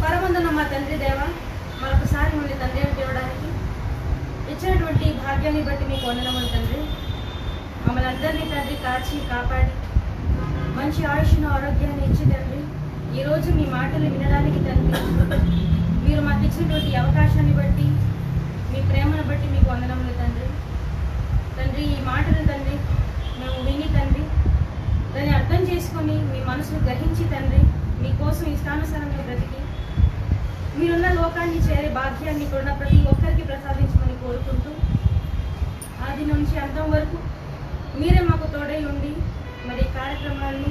పరమందున మా తండ్రి దేవ, మరొకసారి మమ్మల్ని తండ్రి ఇవ్వడానికి ఇచ్చినటువంటి భాగ్యాన్ని బట్టి మీకు వందనములు తండ్రి. మమ్మల్ని అందరినీ తండ్రి కాచి కాపాడి మంచి ఆయుష్ను ఆరోగ్యాన్ని ఇచ్చి తండ్రి ఈరోజు మీ మాటలు వినడానికి తండ్రి మీరు మాకు ఇచ్చినటువంటి అవకాశాన్ని బట్టి మీ ప్రేమను బట్టి మీకు వందనములు తండ్రి. తండ్రి ఈ మాటలు తండ్రి మేము విని తండ్రి దాన్ని అర్థం చేసుకొని మీ మనసును గ్రహించి తండ్రి మీకోసం ఇష్టానుసారంగా బ్రతికి మీరున్న లోకాన్ని చేరే భాగ్యాన్ని కూడా ప్రతి ఒక్కరికి ప్రసాదించమని కోరుకుంటూ ఆది నుంచి అంతం వరకు మీరే మాకు తోడై ఉండి మరి కార్యక్రమాన్ని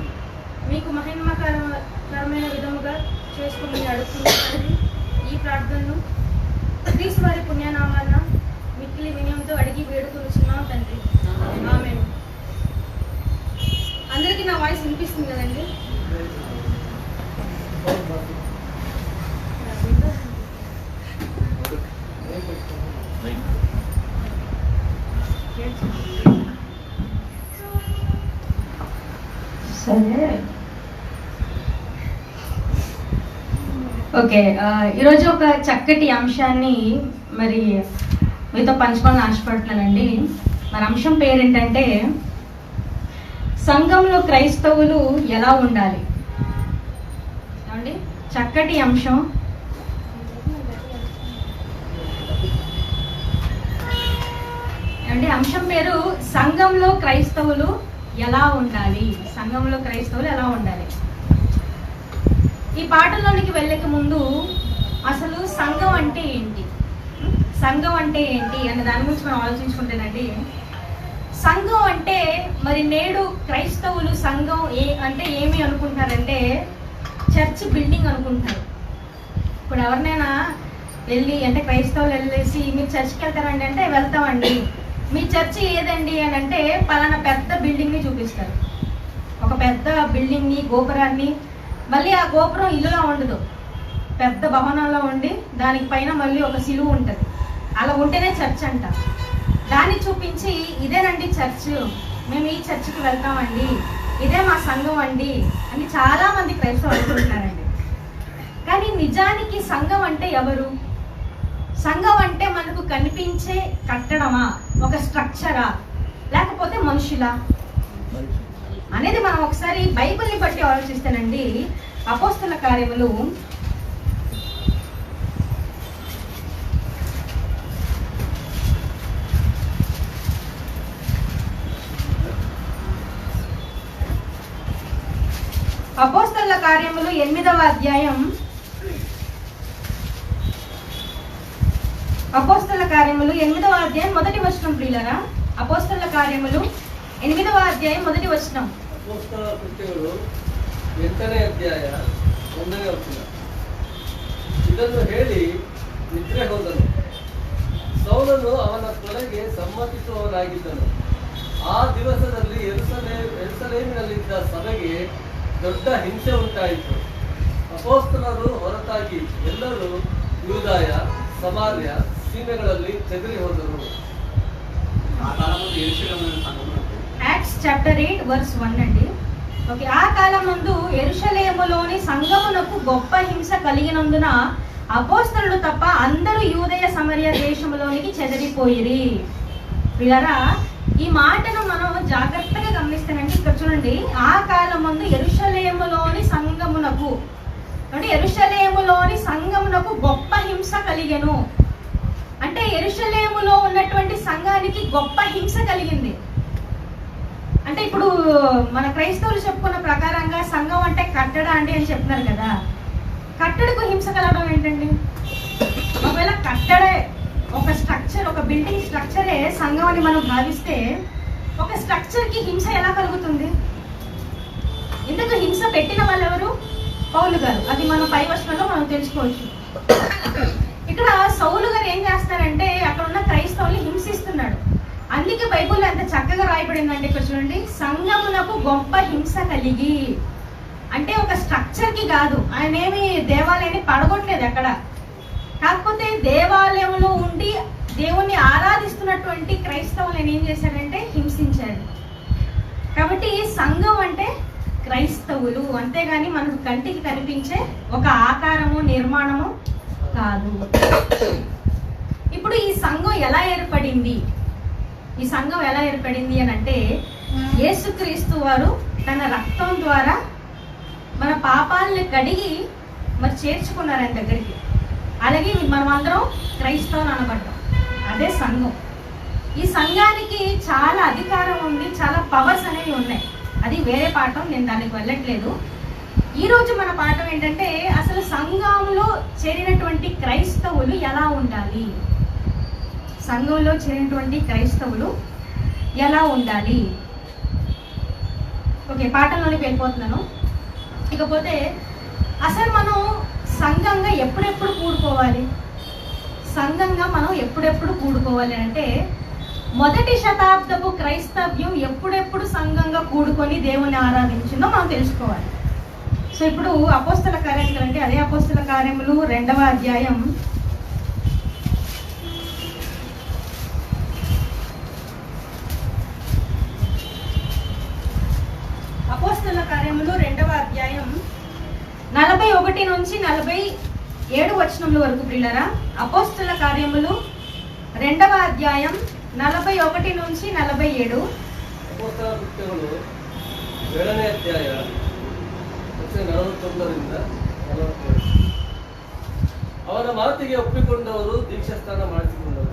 మీకు మహిమకరమైన విధముగా చేసుకుని అడుగుతున్నారండి. ఈ ప్రార్థనను క్రీస్తు వారి పుణ్యనామాన మిక్కిలి వినయంతో అడిగి వేడుకొనుచున్నాం తండ్రి. ఆమేన్. అందరికీ నా వాయిస్ వినిపిస్తుంది కదండి? సరే, ఓకే. ఈరోజు ఒక చక్కటి అంశాన్ని మరి మీతో పంచుకోవాలని ఆశపడుతున్నానండి. మరి అంశం పేరేంటంటే సంఘంలో క్రైస్తవులు ఎలా ఉండాలి. ఏమండి, చక్కటి అంశం. ఏమండి, అంశం పేరు సంఘంలో క్రైస్తవులు ఎలా ఉండాలి. సంఘంలో క్రైస్తవులు ఎలా ఉండాలి. ఈ పాటలోనికి వెళ్ళక ముందు అసలు సంఘం అంటే ఏంటి, సంఘం అంటే ఏంటి అనే దాని గురించి మనం ఆలోచించుకుంటేనండి, సంఘం అంటే మరి నేడు క్రైస్తవులు సంఘం అంటే ఏమి అనుకుంటారంటే చర్చ్ బిల్డింగ్ అనుకుంటారు. ఇప్పుడు ఎవరినైనా వెళ్ళి అంటే క్రైస్తవులు వెళ్ళేసి మీరు చర్చ్కి వెళ్తారండి అంటే వెళ్తామండి. మీ చర్చి ఏదండి అని అంటే పలానా పెద్ద బిల్డింగ్ని చూపిస్తారు. ఒక పెద్ద బిల్డింగ్ని, గోపురాన్ని, మళ్ళీ ఆ గోపురం ఇల్లులా ఉండదు, పెద్ద భవనంలో ఉండి దానికి పైన మళ్ళీ ఒక సిలువ ఉంటుంది. అలా ఉంటేనే చర్చ్ అంట. దాన్ని చూపించి ఇదేనండి చర్చ్, మేము ఈ చర్చికి వెళ్తామండి, ఇదే మా సంఘం అండి అని చాలా మంది క్రైస్తవులు అనుకుంటున్నారండి. కానీ నిజానికి సంఘం అంటే ఎవరు? సంఘం అంటే మనకు కనిపించే కట్టడమా, ఒక స్ట్రక్చరా, లేకపోతే మనుషులా అనేది మనం ఒకసారి బైబిల్ని బట్టి ఆలోచిస్తానండి. అపోస్తల కార్యములు 8వ అధ్యాయం, అపోస్తల కార్యములు 8వ అధ్యాయం మొదటి వచనం. ప్రియులారా, అపోస్తల కార్యములు 8వ అధ్యాయం మొదటి వచనం. ಇದನ್ನು ಹೇಳಿ ನಿದ್ರೆ ಹೋದನು. ಸೌಲನು ಅವನ ಕೊಲೆಗೆ ಸಮ್ಮತಿಸುವವನಾಗಿದ್ದನು. ಆ ದಿವಸದಲ್ಲಿ ಯೆರೂಸಲೇಮಿನಲ್ಲಿದ್ದ ಸಭೆಗೆ ದೊಡ್ಡ ಹಿಂಸೆ ಉಂಟಾಯಿತು. ಅಪೊಸ್ತಲರು ಹೊರತಾಗಿ ಎಲ್ಲರೂ ಯೂದಾಯ, ಸಮಾರ್ಯ ಸೀಮೆಗಳಲ್ಲಿ ಚೆದರಿ ಹೋದರು. యాక్ట్స్ చాప్టర్ 8 వర్స్ 1 అండి. ఓకే, ఆ కాలమందు యెరూషలేములోని సంఘమునకు గొప్ప హింస కలిగినందున అపోస్తలులు తప్ప అందరూ యూదయ సమరయ దేశములోనికి చెదరిపోయిరి. పిల్లరా, ఈ మాటను మనం జాగ్రత్తగా గమనిస్తానండి. ఇక్కడ చూడండి, ఆ కాలమందు యెరూషలేములోని సంఘమునకు అంటే యెరూషలేములోని సంఘమునకు గొప్ప హింస కలిగెను. అంటే యెరూషలేములో ఉన్నటువంటి సంఘానికి గొప్ప హింస కలిగింది. అంటే ఇప్పుడు మన క్రైస్తవులు చెప్పుకున్న ప్రకారంగా సంఘం అంటే కట్టడ అండి అని చెప్తున్నారు కదా. కట్టడకు హింస కలగడం ఏంటండి? ఒకవేళ కట్టడే ఒక స్ట్రక్చర్, ఒక బిల్డింగ్ స్ట్రక్చరే సంఘం అని మనం భావిస్తే ఒక స్ట్రక్చర్కి హింస ఎలా కలుగుతుంది? ఇందుకు హింస పెట్టిన వాళ్ళు ఎవరు? పౌలు గారు. అది మనం పై వచనంలో మనం తెలుసుకోవచ్చు. ఇక్కడ సౌలు గారు ఏం చేస్తారంటే అక్కడ ఉన్న క్రైస్తవుల్ని హింసిస్తున్నాడు. అందుకే బైబుల్లో ఎంత చక్కగా రాయబడిందండి. ఇక్కడ చూడండి, సంఘమునకు గొప్ప హింస కలిగి. అంటే ఒక స్ట్రక్చర్ కి కాదు, ఆయన ఏమి దేవాలయాన్ని పడగొట్టలేదు అక్కడ. కాకపోతే దేవాలయంలో ఉండి దేవుణ్ణి ఆరాధిస్తున్నటువంటి క్రైస్తవులను ఏం చేశాడంటే హింసించాడు. కాబట్టి సంఘం అంటే క్రైస్తవులు, అంతేగాని మనకు కంటికి కనిపించే ఒక ఆకారము నిర్మాణము కాదు. ఇప్పుడు ఈ సంఘం ఎలా ఏర్పడింది? ఈ సంఘం ఎలా ఏర్పడింది అని అంటే, యేసుక్రీస్తు వారు తన రక్తం ద్వారా మన పాపాలని కడిగి మరి చేర్చుకున్నారు ఆయన దగ్గరికి. అలాగే మనం అందరం క్రైస్తవులు అనబడ్డాం. అదే సంఘం. ఈ సంఘానికి చాలా అధికారం ఉంది, చాలా పవర్స్ అనేవి ఉన్నాయి. అది వేరే పాఠం, నేను దానికి వెళ్ళట్లేదు. ఈరోజు మన పాఠం ఏంటంటే, అసలు సంఘంలో చేరినటువంటి క్రైస్తవులు ఎలా ఉండాలి, సంఘంలో చేరినటువంటి క్రైస్తవులు ఎలా ఉండాలి. ఓకే, పాఠంలోనికి వెళ్ళిపోతున్నాను. ఇకపోతే అసలు మనం సంఘంగా ఎప్పుడెప్పుడు కూడుకోవాలి? సంఘంగా మనం ఎప్పుడెప్పుడు కూడుకోవాలి అంటే, మొదటి శతాబ్దపు క్రైస్తవ్యం ఎప్పుడెప్పుడు సంఘంగా కూడుకొని దేవుని ఆరాధించిందో మనం తెలుసుకోవాలి. సో ఇప్పుడు అపోస్తల కార్యములు అంటే అదే అపోస్తల కార్యములు 2వ అధ్యాయం అపోస్తల కార్యములు 2వ అధ్యాయం 41 నుంచి 47 వచనముల వరకు ప్రియులారా. అపోస్తల కార్యములు 2వ అధ్యాయం 41 నుంచి 47. ಅಪೊಸ್ತಲ ಕೃತ್ಯಗಳು 7ನೇ ಅಧ್ಯಾಯ 49ರಿಂದ 47. ಅವನ ಮಾತಿಗೆ ಒಪ್ಪಿಕೊಂಡವರು ದೀಕ್ಷಾಸ್ನಾನ ಮಾಡಿಸಿಕೊಂಡರು.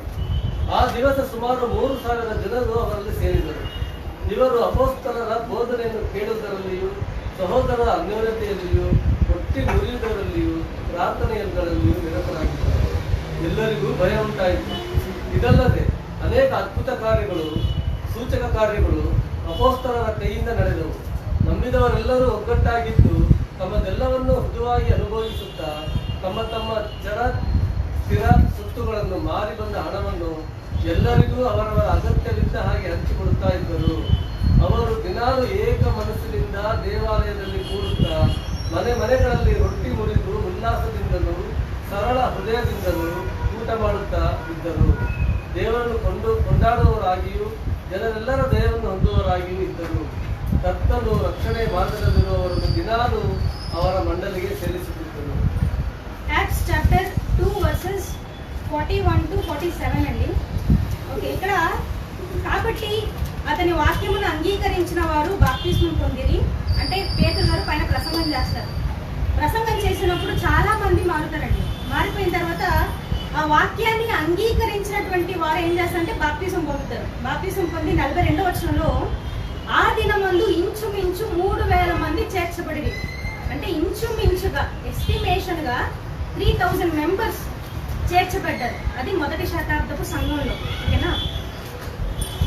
ಆ ದಿವಸ ಸುಮಾರು 3,000 ಜನರು ಅವರಲ್ಲಿ ಸೇರಿದರು. ಇವರು ಅಪೊಸ್ತಲರ ಬೋಧನೆಯನ್ನು ಕೇಳುವುದರಲ್ಲಿಯೂ ಸಹೋದರ ಅನ್ಯೋನ್ಯತೆಯಲ್ಲಿಯೂ ಒಟ್ಟಿ ಮುರಿಯುವುದರಲ್ಲಿಯೂ ಪ್ರಾರ್ಥನೆಯಲ್ಲಿಯೂ ನಿರತರಾಗಿದ್ದರು. ಎಲ್ಲರಿಗೂ ಭಯ ಉಂಟಾಯಿತು. ಇದಲ್ಲದೆ ಅನೇಕ ಅದ್ಭುತ ಕಾರ್ಯಗಳು, ಸೂಚಕ ಕಾರ್ಯಗಳು ಅಪೊಸ್ತಲರ ಕೈಯಿಂದ ನಡೆದವು. ನಂಬಿದವರೆಲ್ಲರೂ ಒಗ್ಗಟ್ಟಾಗಿದ್ದು ತಮ್ಮದೆಲ್ಲವನ್ನು ಮೃದುವಾಗಿ ಅನುಭವಿಸುತ್ತಾ ತಮ್ಮ ತಮ್ಮ ಸ್ಥಿರ ಸೊತ್ತುಗಳನ್ನು ಮಾರಿ ಬಂದ ಹಣವನ್ನು ಎಲ್ಲರಿಗೂ ಅವರವರ ಅಗತ್ಯವಿದ್ದ ಹಾಗೆ ಹಂಚಿಕೊಡುತ್ತಾ ಇದ್ದರು. ಅವರು ದಿನಾಲು ಏಕ ಮನಸ್ಸಿನಿಂದ ದೇವಾಲಯದಲ್ಲಿ ಕೂಡುತ್ತಾ ಮನೆ ಮನೆಗಳಲ್ಲಿ ರೊಟ್ಟಿ ಮುರಿದು ಉಲ್ಲಾಸದಿಂದಲೂ ಸರಳ ಹೃದಯದಿಂದಲೂ ಊಟ ಮಾಡುತ್ತಾ ಇದ್ದರು. ದೇವರನ್ನು ಕೊಂಡಾಡುವವರಾಗಿಯೂ ಜನರೆಲ್ಲರ ದಯವನ್ನು ಹೊಂದುವವರಾಗಿಯೂ ಇದ್ದರು. ಕರ್ತನು ರಕ್ಷಣೆ ಮಾರ್ಗದಲ್ಲಿರುವವರನ್ನು ದಿನಾಲು ಅವರ ಮಂಡಲಿಗೆ ಸೇರಿಸುತ್ತಿದ್ದರು. యాక్ట్స్ చాప్టర్ 2 వర్సెస్ 41 to 47 అండి. ఓకే, ఇక్కడ కాబట్టి అతని వాక్యమును అంగీకరించిన వారు బాప్తిస్మం పొందిరి. అంటే పేతురు గారు పైన ప్రసంగం చేస్తారు. ప్రసంగం చేసినప్పుడు చాలా మంది మారుతారండి. మారిపోయిన తర్వాత ఆ వాక్యాన్ని అంగీకరించినటువంటి వారు ఏం చేస్తారంటే బాప్తిజం పొందుతారు. బాప్తిజం పొంది 42వ వచనంలో ఆ దినమందు ఇంచుమించు 3,000 మంది చేర్చబడిరి. అంటే ఇంచుమించుగా ఎస్టిమేషన్ గా 3,000 మెంబర్స్ చేర్చబడ్డారు. అది మొదటి శతాబ్దపు సంఘంలో. ఓకేనా?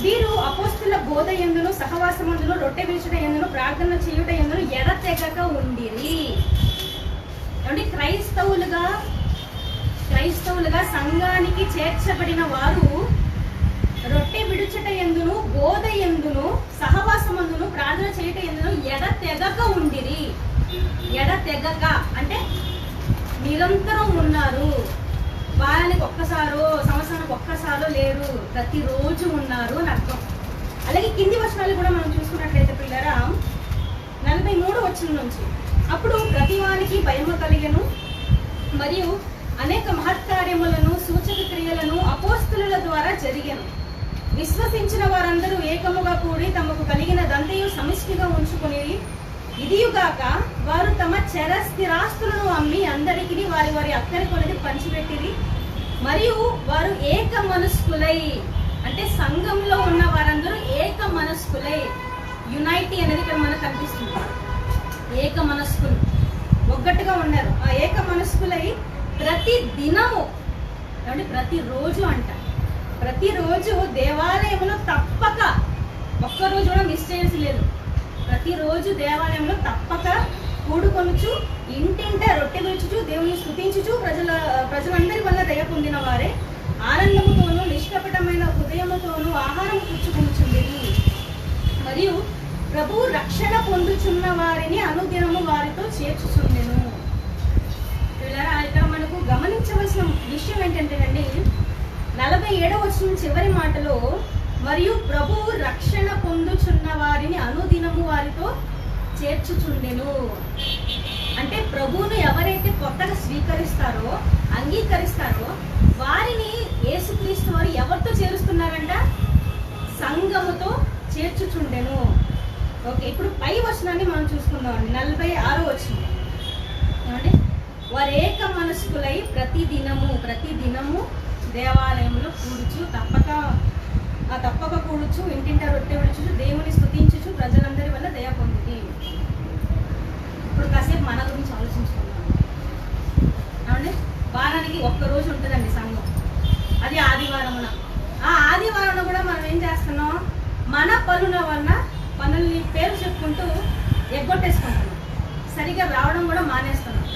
వీరు అపోస్తుల బోధ యందును సహవాసమందును రొట్టె విరుచుట యందును ప్రార్థన చేయుట యందును ఎడతెగక ఉండిరి. అంటే క్రైస్తవులుగా సంఘానికి చేర్చబడిన వారు రొట్టె విడుచుట యందును బోధ యందును సహవాసమందును ప్రార్థన చేయుట యందును ఎడతెగక ఉండిరి. ఎడతెగక అంటే నిరంతరం ఉన్నారు. వారానికి ఒక్కసారో సంవత్సరానికి ఒక్కసారో లేరు, ప్రతిరోజు ఉన్నారు అని అర్థం. అలాగే కింది వచనాలు కూడా మనం చూసుకున్నట్లయితే పిల్లరా 43వ వచనం నుంచి, అప్పుడు ప్రతివానికి భయము కలిగెను మరియు అనేక మహత్కార్యములను సూచక క్రియలను అపోస్తలుల ద్వారా జరిగెను. విశ్వసించిన వారందరూ ఏకముగా కూడి తమకు కలిగిన దంతయు సమిష్టిగా ఉంచుకొని ఇదియుగాక వారు తమ చర స్థిరాస్తులను అమ్మి అందరికీ వారి వారి అక్కరి కొలది పంచిపెట్టిరి. మరియు వారు ఏక మనస్కులై, అంటే సంఘంలో ఉన్న వారందరూ ఏక మనస్కులై, యునైటీ అనేది ఇక్కడ మనకు కనిపిస్తుంది. ఏక మనస్కులు ఒక్కటిగా ఉన్నారు. ఆ ఏక మనస్కులై ప్రతి దినము, అంటే ప్రతిరోజు అంట, ప్రతిరోజు దేవాలయంలో తప్పక ఒక్కరోజు కూడా మిస్ చేయాల్సి లేదు. ప్రతిరోజు దేవాలయంలో తప్పక కూడుకొనుచు ఇంటింట రొట్టె విరుచుచు దేవుని స్తుతించుచు ప్రజలందరి వల్ల దయ పొందిన వారే ఆనందముతోనూ నిష్కపటమైన హృదయముతోనూ ఆహారం పుచ్చుకొనుచుండిరి. మరియు ప్రభు రక్షణ పొందుచున్న వారిని అనుదినము వారితో చేర్చుచుండెను. ఇక్కడ మనకు గమనించవలసిన విషయం ఏంటంటేనండి, 47వ వచనం చివరి మాటలో మరియు ప్రభు రక్షణ పొందుచున్న వారిని అనుదినము వారితో చేర్చుచుండెను. అంటే ప్రభువును ఎవరైతే కొత్తగా స్వీకరిస్తారో, అంగీకరిస్తారో వారిని యేసుక్రీస్తు వారు ఎవరితో చేరుస్తున్నారంట? సంఘముతో చేర్చుచుండెను. ఓకే, ఇప్పుడు పై వచనాన్ని మనం చూసుకుందామండి. 46వ వచనం ఏమండి? వారేక మనస్కులై ప్రతి దినము దేవాలయంలో కూడుచు తప్పక కూడుచు ఇంటింట రొట్టె విడుచు దేవుని స్తుతించుచు ప్రజలందరి వల్ల దయ పొందింది. ఇప్పుడు కాసేపు మన గురించి ఆలోచించుకుందాం. ఏమండి? వారానికి ఒక్కరోజు ఉంటుందండి సంఘం, అది ఆదివారమున. ఆ ఆదివారం కూడా మనం ఏం చేస్తున్నాం? మన పనుల్ని పేరు చెప్పుకుంటూ ఎగ్గొట్టేసుకుంటున్నాం, సరిగా రావడం కూడా మానేస్తున్నాం.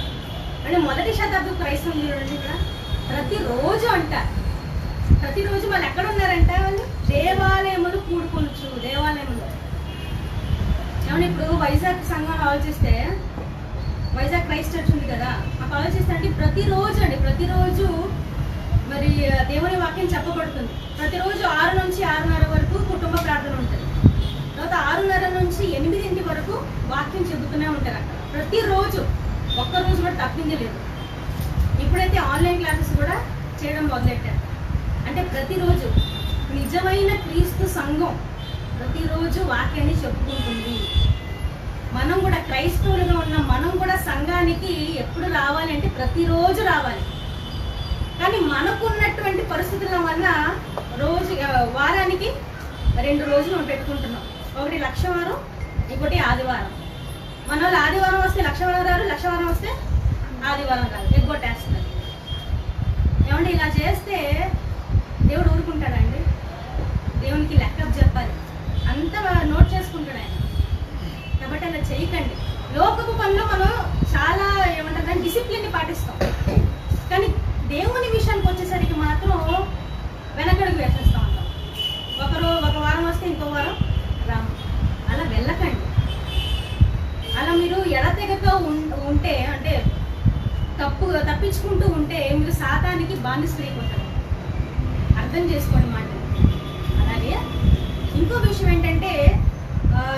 అంటే మొదటి శతాబ్దం క్రైస్తవం చూడండి, ఇక్కడ ప్రతిరోజు అంటారు. ప్రతిరోజు వాళ్ళు ఎక్కడ ఉన్నారంట? వాళ్ళు దేవాలయములు కూడుకొనొచ్చు. దేవాలయములు ఏమన్నా ఇప్పుడు వైజాగ్ సంఘం ఆలోచిస్తే, వైజాగ్ క్రైస్ట్ చర్చ్ ఉంది కదా, అక్కడ ఆలోచిస్తే అంటే ప్రతిరోజు మరి దేవుని వాక్యం చెప్పబడుతుంది. ప్రతిరోజు 6 నుంచి 6:30 వరకు కుటుంబ ప్రార్థన ఉంటుంది. తర్వాత 6:30 నుంచి 8 వరకు వాక్యం చెబుతూనే ఉంటారు అక్కడ ప్రతిరోజు. ఒక్కరోజు కూడా తప్పింది లేదు. ఇప్పుడైతే ఆన్లైన్ క్లాసెస్ కూడా చేయడం మొదలెట్టారు. అంటే ప్రతిరోజు నిజమైన క్రీస్తు సంఘం ప్రతిరోజు వాక్యాన్ని చెప్పుకుంటుంది. మనం కూడా క్రైస్తవులుగా ఉన్న మనం కూడా సంఘానికి ఎప్పుడు రావాలి అంటే ప్రతిరోజు రావాలి. కానీ మనకున్నటువంటి పరిస్థితుల వల్ల వారానికి 2 రోజులు మనం పెట్టుకుంటున్నాం. ఒకటి లక్షవారం, ఇంకోటి ఆదివారం. మన వాళ్ళు ఆదివారం వస్తే లక్షవారం రారు, లక్షవారం వస్తే ఆదివారం కాదు, ఎగ్గొట్టేస్తారు. ఏమంటే ఇలా చేస్తే దేవుడు ఊరుకుంటాడండి? దేవునికి లెక్కప్ చెప్పాలి, అంతా నోట్ చేసుకుంటాడు ఆయన. కాబట్టి అలా చేయకండి. లోకపు పనిలో మనం చాలా ఏమంటారు డిసిప్లిన్ని పాటిస్తాం, కానీ దేవుని విషయానికి వచ్చేసరికి మాత్రం వెనకడుగు వేసేస్తూ ఉంటాం. ఒక వారం వస్తే ఇంకో వారం రాము. అలా వెళ్ళకండి. అలా మీరు ఎడతెగక ఉంటే, అంటే తప్పించుకుంటూ ఉంటే మీరు సాతానికి బానిసలైపోతారు. అర్థం చేసుకోండి మాట. అలాగే ఇంకో విషయం ఏంటంటే,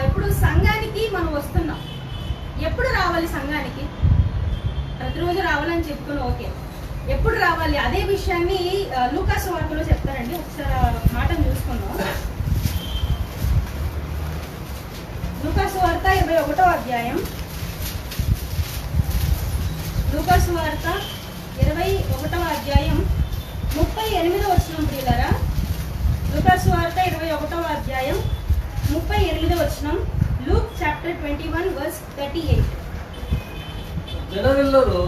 ఇప్పుడు సంఘానికి మనం వస్తున్నాం. ఎప్పుడు రావాలి సంఘానికి? ప్రతిరోజు రావాలని చెప్పుకుని ఓకే, ఎప్పుడు రావాలి? అదే విషయాన్ని లూకా సువార్తలో చెప్తారండి. ఒకసారి మాటను చూసుకుందాం. లూకా సువార్త 21వ అధ్యాయం. లూకా సువార్త 21వ అధ్యాయం 38వ వచనం. ప్రియులారా, లూకా సువార్త 21వ అధ్యాయం 38వ వచనం. Luke chapter 21 verse 38. ಜನರೆಲ್ಲರೂ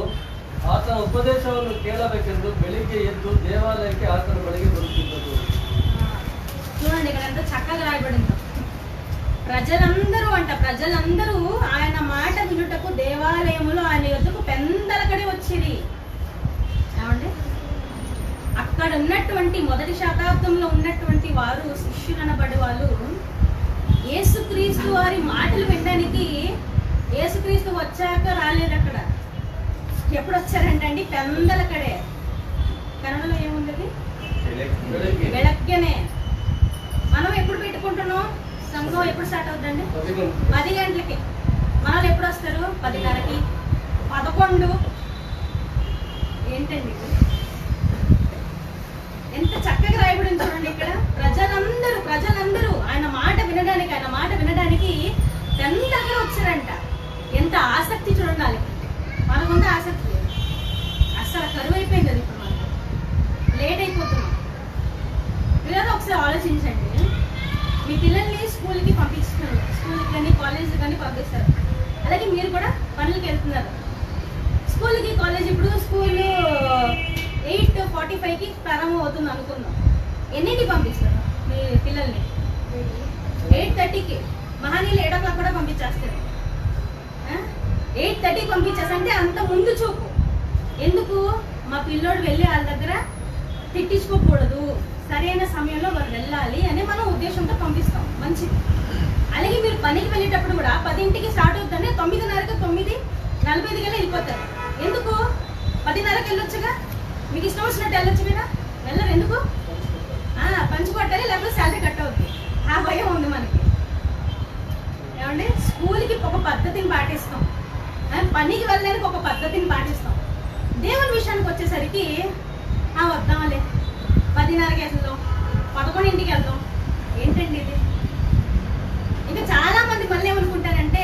ಆತನ ಉಪದೇಶವನ್ನು ಕೇಳಬೇಕೆಂದು ಬೆಳಿಗ್ಗೆ ಎದ್ದು ದೇವಾಲಯಕ್ಕೆ ಆತನ ಬಳಿಗೆ ಬರುತ್ತಿದ್ದರು. చూడండి, ఇక్కడ ఎంత చక్కగా రాయబడిందో. ప్రజలందరూ ఆయన మాట వినుటకు దేవాలయములో ఆయన యొద్దకు పెందలకడి వచ్చింది. ఏమండి? అక్కడ ఉన్నటువంటి మొదటి శతాబ్దంలో ఉన్నటువంటి వారు, శిష్యులు అనబడే వాళ్ళు, యేసుక్రీస్తు వారి మాటలు వినడానికి యేసుక్రీస్తు వచ్చాక రాలేదు. అక్కడ ఎప్పుడు వచ్చారంటే అండి, పెందలకడే. కన్నడలో ఏముంది? వెళక్కనే. మనం ఎప్పుడు పెట్టుకుంటున్నాం? సంఘం ఎప్పుడు స్టార్ట్ అవుతుందండి? 10 గంటలకి. మనల్ని ఎప్పుడు వస్తారు? 10:30కి, 11. ఏంటండి ఎంత చక్కగా రాయబడింది చూడండి. ఇక్కడ ప్రజలందరూ ఆయన మాట వినడానికి పెందలకడ వచ్చారంట. ఎంత ఆసక్తి చూడండి వాళ్ళకి. మనకుంది ఆసక్తి లేదు, అసలు కరువైపోయింది. అది ఇప్పుడు మనకు లేట్ అయిపోతున్నాం. మీరు ఒకసారి ఆలోచించండి. మీ పిల్లల్ని స్కూల్కి పంపిస్తున్నారు, స్కూల్కి కానీ కాలేజ్ కానీ పంపిస్తారు. అలాగే మీరు కూడా పనులకి వెళ్తున్నారు. స్కూల్కి కాలేజ్, ఇప్పుడు స్కూల్ 8:45కి ప్రారంభం అవుతుంది అనుకుందాం. ఎన్నింటికి పంపిస్తారు మీ పిల్లల్ని? 8:30కి. మహానీయులు 7 o'clock కూడా పంపించేస్తారు. 8:30కి పంపించేసంటే అంత ముందు చూపు. ఎందుకు? మా పిల్లోడు వెళ్ళి వాళ్ళ దగ్గర తిట్టించుకోకూడదు, సరైన సమయంలో వారు వెళ్ళాలి అని మనం ఉద్దేశంతో పంపిస్తాం. మంచిది. అలాగే మీరు పనికి వెళ్ళేటప్పుడు కూడా 10ంటికి స్టార్ట్ అవుతుందంటే 9:30కి 9:45 వెళ్ళిపోతారు. ఎందుకు? 10:30కి వెళ్ళొచ్చుగా. మీకు ఇష్టం వచ్చినట్టు వెళ్ళొచ్చు కదా, వెళ్ళరు. ఎందుకు? పంచి కొట్టాలి, లేకపోతే శాలరీ కట్ అవుతుంది. ఆ భయం ఉంది మనకి. ఏమంటే స్కూల్కి ఒక పద్ధతిని పాటిస్తాం, పనికి వెళ్ళడానికి ఒక పద్ధతిని పాటిస్తాం. దేవుని విషయానికి వచ్చేసరికి వద్దాంలే 10:30కి వెళ్దాం, 11ంటికి వెళ్దాం. ఏంటండి ఇది? ఇంకా చాలా మంది మళ్ళీ ఏమనుకుంటారంటే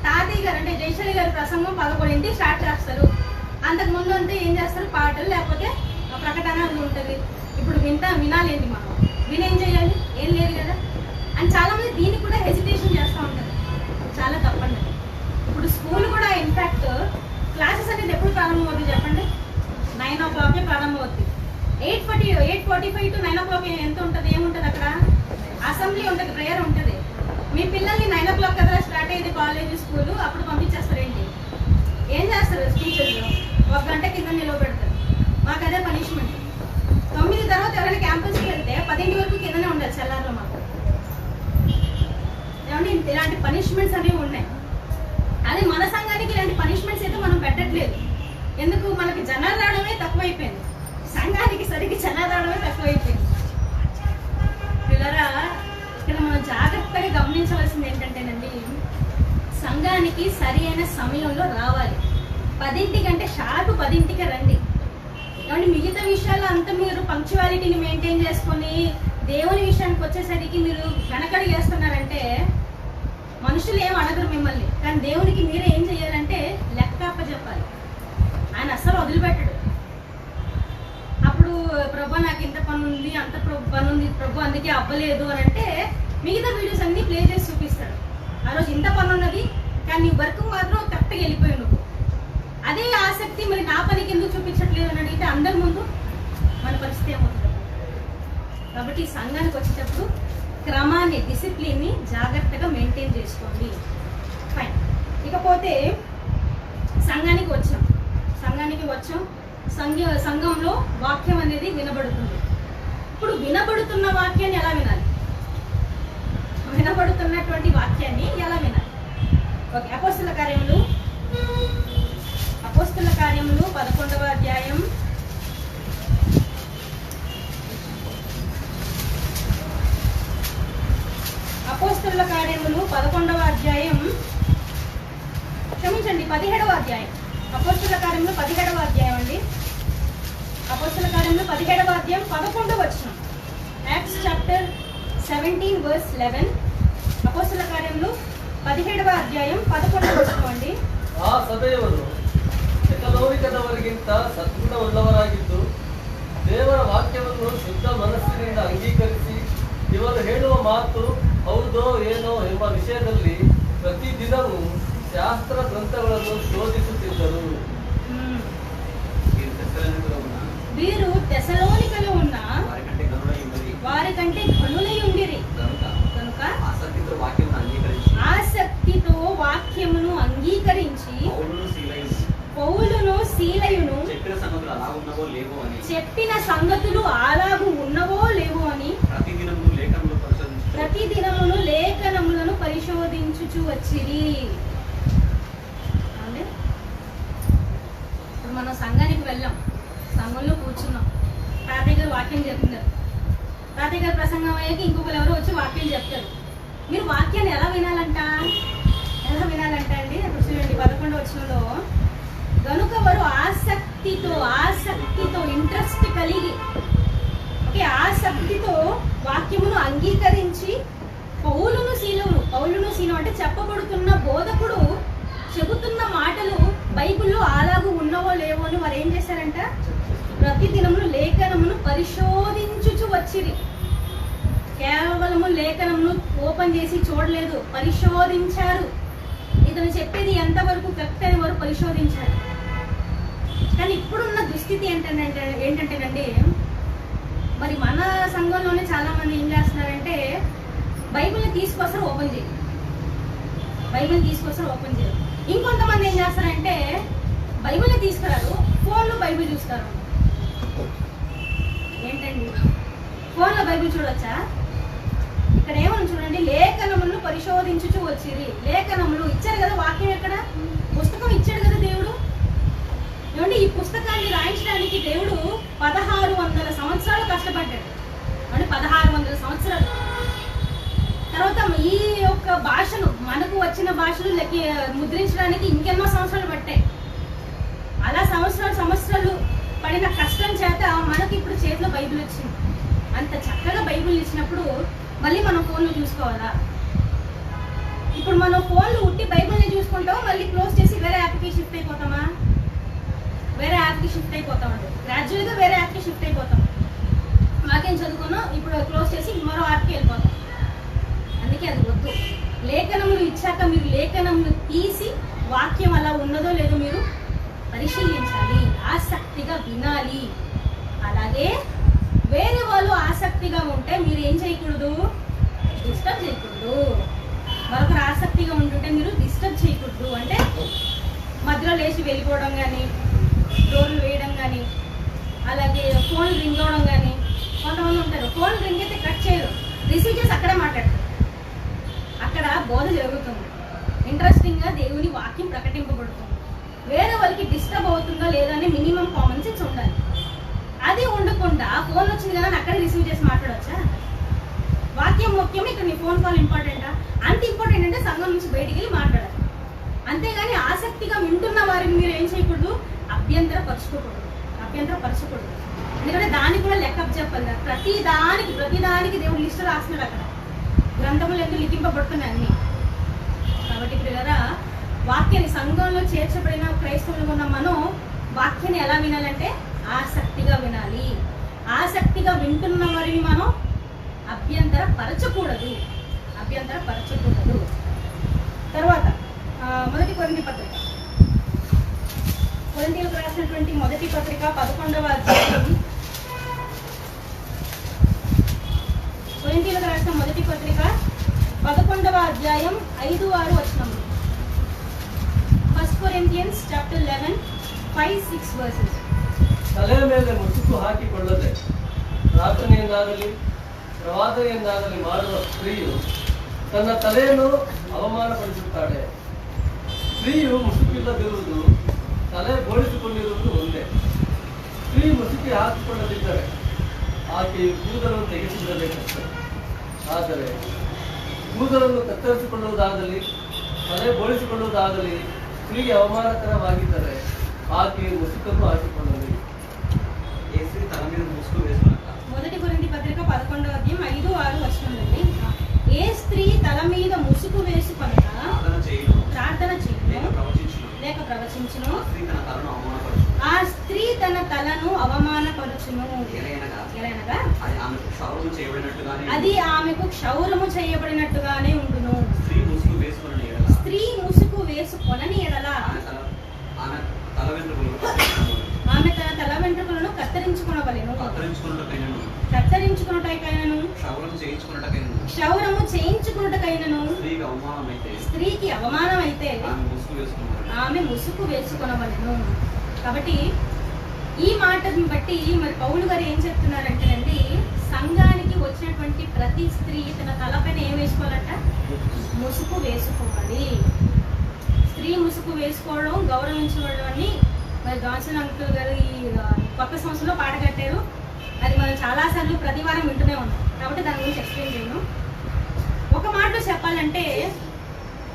తాతయ్య గారు అంటే జయశైలి గారి ప్రసంగం 11ంటికి స్టార్ట్ చేస్తారు. అంతకు ముందు అంతా ఏం చేస్తారు, పాటలు లేకపోతే ప్రకటన ఉంటుంది. ఇప్పుడు వినాలేంటి మనం, వినేం చేయాలి, ఏం లేదు కదా అని చాలా మంది దీనికి కూడా హెజిటేషన్ చేస్తూ ఉంటారు. చాలా తప్పండి. ఇప్పుడు స్కూల్ కూడా ఇన్ఫాక్ట్ క్లాసెస్ అనేది ఎప్పుడు ప్రారంభమవుతుంది చెప్పండి? 9 o'clock ప్రారంభమవుతుంది. 8:45 to 9 o'clock ఎంత ఉంటుంది, ఏముంటుంది అక్కడ? అసెంబ్లీ ఉంటుంది, ప్రేయర్ ఉంటుంది. మీ పిల్లల్ని 9 o'clock కదా స్టార్ట్ అయ్యేది కాలేజ్ స్కూల్, అప్పుడు పంపించేస్తారు. ఏంటి ఏం చేస్తారు టీచర్లు? 1 గంట కింద నిలవబెడతారు. మాకు అదే పనిష్మెంట్. 9 తర్వాత ఎవరైనా క్యాంపస్కి వెళ్తే 10 వరకు కిందనే ఉండాలి సెల్లార్లో మాకు. ఏమంటే ఇలాంటి పనిష్మెంట్స్ అనేవి ఉన్నాయి. అదే మన సంఘానికి ఇలాంటి పనిష్మెంట్స్ అయితే మనం పెట్టట్లేదు. ఎందుకు? మనకి జనాలు రావడమే తక్కువైపోయింది, సంఘానికి సరిగ్గా జనాలు రావడమే తక్కువైపోయింది. పిల్లరా, ఇక్కడ మనం జాగ్రత్తగా గమనించవలసింది ఏంటంటేనండి, సంఘానికి సరి అయిన సమయంలో రావాలి. 10ంటికంటే షార్ప్ 10ంటికే రండి. ఏమంటే మిగతా విషయాలు అంతా మీరు పంక్చువాలిటీని మెయింటైన్ చేసుకొని దేవుని విషయానికి వచ్చేసరికి మీరు వెనకడి చేస్తున్నారంటే మనుషులు ఏం అడగరు మిమ్మల్ని, కానీ దేవునికి మీరే ఏం చేయాలంటే లెక్క అప్పచెప్పాలి. ఆయన అస్సలు వదిలిపెట్టడు. అప్పుడు ప్రభు నాకు ఇంత పని ఉంది, అంత పని ఉంది ప్రభు, అందుకే అవ్వలేదు అని అంటే మిగతా వీడియోస్ అన్ని ప్లే చేసి చూపిస్తాడు. ఆ రోజు ఇంత పని ఉన్నది కానీ నీ వర్క్ మాత్రం కరెక్ట్గా వెళ్ళిపోయి నువ్వు. అదే ఆసక్తి మరి నా పనికి ఎందుకు చూపించట్లేదు అని అడిగితే అందరి ముందు మన పరిస్థితి ఏమవుతుంది? కాబట్టి సంఘానికి వచ్చేటప్పుడు క్రమాన్ని, డిసిప్లిన్ని జాగ్రత్తగా మెయింటైన్ చేసుకోండి. ఫైన్. ఇకపోతే సంఘానికి వచ్చాం. సంఘంలో వాక్యం అనేది వినబడుతుంది. ఇప్పుడు వినబడుతున్న వాక్యాన్ని ఎలా వినాలి? వినబడుతున్నటువంటి వాక్యాన్ని ఎలా వినాలి? ఓకే, అపోస్తల కార్యములు 11వ అధ్యాయం అపోస్తల కార్యములు 11వ అధ్యాయం, క్షమించండి 17వ అధ్యాయం. అపోస్తల కార్యములు 17వ అధ్యాయం అండి. అపోస్తల కార్యములు 17వ అధ్యాయం 11వ వచనం. Acts chapter 17 verse 11. అపోస్తల కార్యములు 17వ అధ్యాయం 11వ ವಚನ అండి. ಆ ಸಭೆಯವರು ಥೆಸಲೋನಿಕದವರಿಗಿಂತ ಸದ್ಗುಣವುಳ್ಳವರಾಗಿದ್ದು ದೇವರ ವಾಕ್ಯವನ್ನು ಶುದ್ಧ ಮನಸ್ಸಿನಿಂದ ಅಂಗೀಕರಿಸಿ ಇವರು ಹೇಳುವ ಮಾತು ಹೌದೋ ಏನೋ ಎಂಬ ವಿಷಯದಲ್ಲಿ ಪ್ರತಿದಿನವೂ ಶಾಸ್ತ್ರ ಗ್ರಂಥಗಳನ್ನು ಶೋಧಿಸುತ್ತಿದ್ದರು. వీరు తెసలోనికలో ఉన్న వారికంటే ఘనులై ఉండిరి కనుక ఆసక్తితో వాక్యమును అంగీకరించి పౌలును శీలయును చెప్పిన సంగతులు అలాగు ఉన్నవో లేవో అని ప్రతిదినమును లేఖనములను పరిశోధించుచు వచ్చిరి. ఇప్పుడు మనం సంఘానికి వెళ్ళాం, సంఘంలో కూర్చున్నాం, తాతయ్య గారు వాక్యం చెప్తున్నారు. తాతయ్య గారు ప్రసంగం అయ్యాక ఇంకొకరు ఎవరో వచ్చి వాక్యం చెప్తారు. మీరు వాక్యాన్ని ఎలా వినాలంట అండి? ఇప్పుడు చూడండి 11వ వచనంలో, గనుక వారు ఆసక్తితో ఇంట్రెస్ట్ కలిగి ఆసక్తితో వాక్యమును అంగీకరించి పౌలును శీలం అంటే చెప్పబడుతున్న బోధకుడు చెబుతున్న మాటలు బైబిల్లో అలాగూ ఉన్నవో లేవో అని వారు ఏం చేశారంట? ప్రతిదినమును లేఖనమును పరిశోధించుచు వచ్చిరి. కేవలము లేఖనమును ఓపెన్ చేసి చూడలేదు, పరిశోధించారు. ఇతను చెప్పేది ఎంతవరకు కరెక్ట్ అని వారు పరిశోధించారు. కానీ ఇప్పుడున్న దుస్థితి ఏంటంటేనండి, మరి మన సంఘంలోనే చాలా మంది ఏం చేస్తున్నారంటే బైబిల్ని తీసుకొస్తారు, ఓపెన్ చేయరు. ఇంకొంతమంది ఏం చేస్తారంటే బైబిల్ని తీసుకురారు, ఫోన్లో బైబిల్ చూస్తారు. ఏంటండి, ఫోన్లో బైబిల్ చూడొచ్చా? ఇక్కడ ఏమని చూడండి, లేఖనములను పరిశోధించుచు వచ్చిరి. లేఖనములు ఇచ్చారు కదా, వాక్యం ఎక్కడ? పుస్తకం ఇచ్చాడు కదా దేవుడు. ఏమంటే ఈ పుస్తకాన్ని రాయించడానికి దేవుడు 1600 సంవత్సరాలు కష్టపడ్డాడు. అంటే 1600 సంవత్సరాలు. తర్వాత ఈ యొక్క భాషను మనకు వచ్చిన భాషను ముద్రించడానికి ఇంకెన్నో సంవత్సరాలు పట్టాయి. అలా సంవత్సరాలు పడిన కష్టం చేత మనకి ఇప్పుడు చేతిలో బైబిల్ వచ్చింది. అంత చక్కగా బైబిల్ ఇచ్చినప్పుడు మళ్ళీ మనం ఫోన్లు చూసుకోవాలా? ఇప్పుడు మనం ఫోన్లు ఉట్టి బైబిల్ని చూసుకుంటాం, మళ్ళీ క్లోజ్ చేసి వేరే యాప్కి షిఫ్ట్ అయిపోతామా? వేరే యాప్కి షిఫ్ట్ అయిపోతామండి. గ్రాడ్యువల్గా వేరే యాప్కి షిఫ్ట్ అయిపోతాం. మాకేం చదువుకున్నాం, ఇప్పుడు క్లోజ్ చేసి మరో యాప్కి వెళ్ళిపోతాం. అందుకే అది వద్దు. లేఖనములు ఇచ్చాక మీరు లేఖనములు తీసి వాక్యం అలా ఉన్నదో లేదో మీరు పరిశీలించాలి, ఆసక్తిగా వినాలి. అలాగే వేరే వాళ్ళు ఆసక్తిగా ఉంటే మీరు ఏం చేయకూడదు, డిస్టర్బ్ చేయకూడదు. మరొకరు ఆసక్తిగా ఉంటుంటే మీరు డిస్టర్బ్ చేయకూడదు. అంటే మధ్యలో లేచి వెళ్ళిపోవడం కానీ, డోర్లు వేయడం కానీ, అలాగే ఫోన్ రింగ్ అవడం కానీ. కొంతమంది ఉంటారు ఫోన్ రింగ్ అయితే కట్ చేయరు, రిసీవ్ చేసి అక్కడే మాట్లాడతారు. అక్కడ బోధ జరుగుతుంది, ఇంట్రెస్టింగ్గా దేవుని వాక్యం ప్రకటింపబడుతుంది. వేరే వాళ్ళకి డిస్టర్బ్ అవుతుందా లేదా అని మినిమం కామన్ సెన్స్ ఉండాలి. అది ఉండకుండా ఫోన్ వచ్చింది కదా అని అక్కడే రిసీవ్ చేసి మాట్లాడవచ్చా? వాక్యం ముఖ్యం, ఇక్కడ నీ ఫోన్ కాల్ ఇంపార్టెంటా? అంత ఇంపార్టెంట్ అంటే సంఘం నుంచి బయటికి వెళ్ళి మాట్లాడాలి. అంతేగాని ఆసక్తిగా వింటున్న వారిని మీరు ఏం చేయకూడదు, అభ్యంతరపరచకూడదు. ఎందుకంటే దానికి కూడా లెక్కప్ చెప్పాలి. ప్రతిదానికి దేవుడు లిస్టు రాస్తున్నాడు. అక్కడ గ్రంథములు ఎందుకు లిఖింపబడుతున్నాయి అన్ని. కాబట్టి పిల్లరా, వాక్యాన్ని సంఘంలో చేర్చబడిన క్రైస్తవులు ఉన్న మనం వాక్యాన్ని ఎలా వినాలంటే ఆసక్తిగా వినాలి. ఆసక్తిగా వింటున్న వారిని మనం అభ్యంతరపరచకూడదు. తర్వాత మొదటి కొరింథీ పత్రిక, కొరింథీయులకు రాసినటువంటి మొదటి పత్రిక 11వ అధ్యాయం. కొరింథీయులకు రాసిన మొదటి పత్రిక 11వ అధ్యాయం 5-6 వచనములు. 1 Corinthians chapter 11 5-6 verses. ತಲೆಯ ಮೇಲೆ ಮುಸುಕು ಹಾಕಿಕೊಳ್ಳದೆ ಪ್ರಾರ್ಥನೆಯನ್ನಾಗಲಿ ಪ್ರವಾದನೆಯನ್ನಾಗಲಿ ಮಾಡುವ ಸ್ತ್ರೀಯು ತನ್ನ ತಲೆಯನ್ನು ಅವಮಾನಪಡಿಸುತ್ತಾಳೆ. ಸ್ತ್ರೀಯು ಮುಸುಕಿಲ್ಲದಿರುವುದು, ತಲೆ ಬೋಳಿಸಿಕೊಂಡಿರುವುದು ಒಂದೇ. ಸ್ತ್ರೀ ಮುಸುಕಿ ಹಾಕಿಕೊಳ್ಳದಿದ್ದರೆ ಆಕೆಯು ಕೂದಲನ್ನು ತೆಗೆಸಿಬಿಡಬೇಕಷ್ಟೆ. ಆದರೆ ಕೂದಲನ್ನು ಕತ್ತರಿಸಿಕೊಳ್ಳುವುದಾಗಲಿ ತಲೆ ಬೋಳಿಸಿಕೊಳ್ಳುವುದಾಗಲಿ ಸ್ತ್ರೀಗೆ ಅವಮಾನಕರವಾಗಿದ್ದರೆ ಆಕೆಯು ಮುಸುಕನ್ನು ಹಾಕಿಕೊಳ್ಳಲಿ. తల మీద ముసుగు వేసుకున్నాక మొదటి కొరింథీ పత్రిక 11వ అధ్యాయం 5-6 వచనంలోని ఏ స్త్రీ తల మీద ముసుగు వేసుకొనక ప్రార్థన చేయను లేక ప్రవచించును, ఆ స్త్రీ తన తలను అవమానపరచును. ఎలయనగా అది ఆమెకు క్షౌరము చేయబడినట్టుగానే ఉండును. స్త్రీ ముసుగు వేసుకొనని ఎడల ఆమె తన తల వెంట్రుకలను కత్తిరించుకొనవలెను. కత్తిరించుకొనుటకైనను క్షౌరము చేయించుకొనుటకైనను స్త్రీకి అవమానం అయితే ఆమె ముసుగు వేసుకొనవలెను. కాబట్టి ఈ మాటను బట్టి మరి పౌలు గారు ఏం చెప్తున్నారంటేనండి, సంఘానికి వచ్చినటువంటి ప్రతి స్త్రీ తన తలపైన ఏం వేసుకోవాలంట, ముసుగు వేసుకోవాలి. స్త్రీ ముసుగు వేసుకోవడం గౌరవించబడడం అని మరి జాన్సన్ అంకుల్ గారు ఈ కొత్త సంవత్సరంలో పాట కట్టారు. అది మనం చాలాసార్లు ప్రతి వారం వింటూనే ఉన్నాం. కాబట్టి దాని గురించి ఎక్స్ప్లెయిన్ చేయను. ఒక మాటలో చెప్పాలంటే,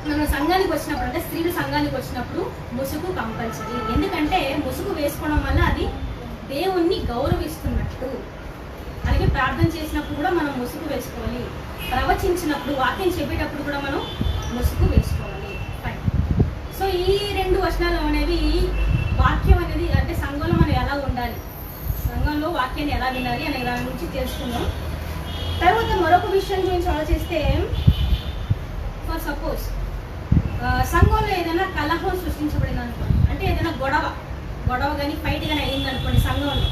మనం సంఘానికి వచ్చినప్పుడు అంటే స్త్రీలు సంఘానికి వచ్చినప్పుడు ముసుగు కంపల్సరీ. ఎందుకంటే ముసుగు వేసుకోవడం వల్ల అది దేవుణ్ణి గౌరవిస్తున్నట్టు. అలాగే ప్రార్థన చేసినప్పుడు కూడా మనం ముసుగు వేసుకోవాలి. ప్రవచించినప్పుడు వాక్యం చెప్పేటప్పుడు కూడా మనం ముసుగు వేసుకోవాలి. ఫైన్. సో ఈ 2 వచనాలు అనేవి వాక్యం అనేది అంటే సంఘంలో మనం ఎలా ఉండాలి, సంఘంలో వాక్యాన్ని ఎలా వినాలి అనే దాని గురించి తెలుసుకుందాం. తర్వాత మరొక విషయం గురించి ఆలోచిస్తే, ఫర్ సపోజ్ సంఘంలో ఏదైనా కలహం సృష్టించబడింది అనుకోండి, అంటే ఏదైనా గొడవ కానీ ఫైట్ కానీ అయింది అనుకోండి సంఘంలో,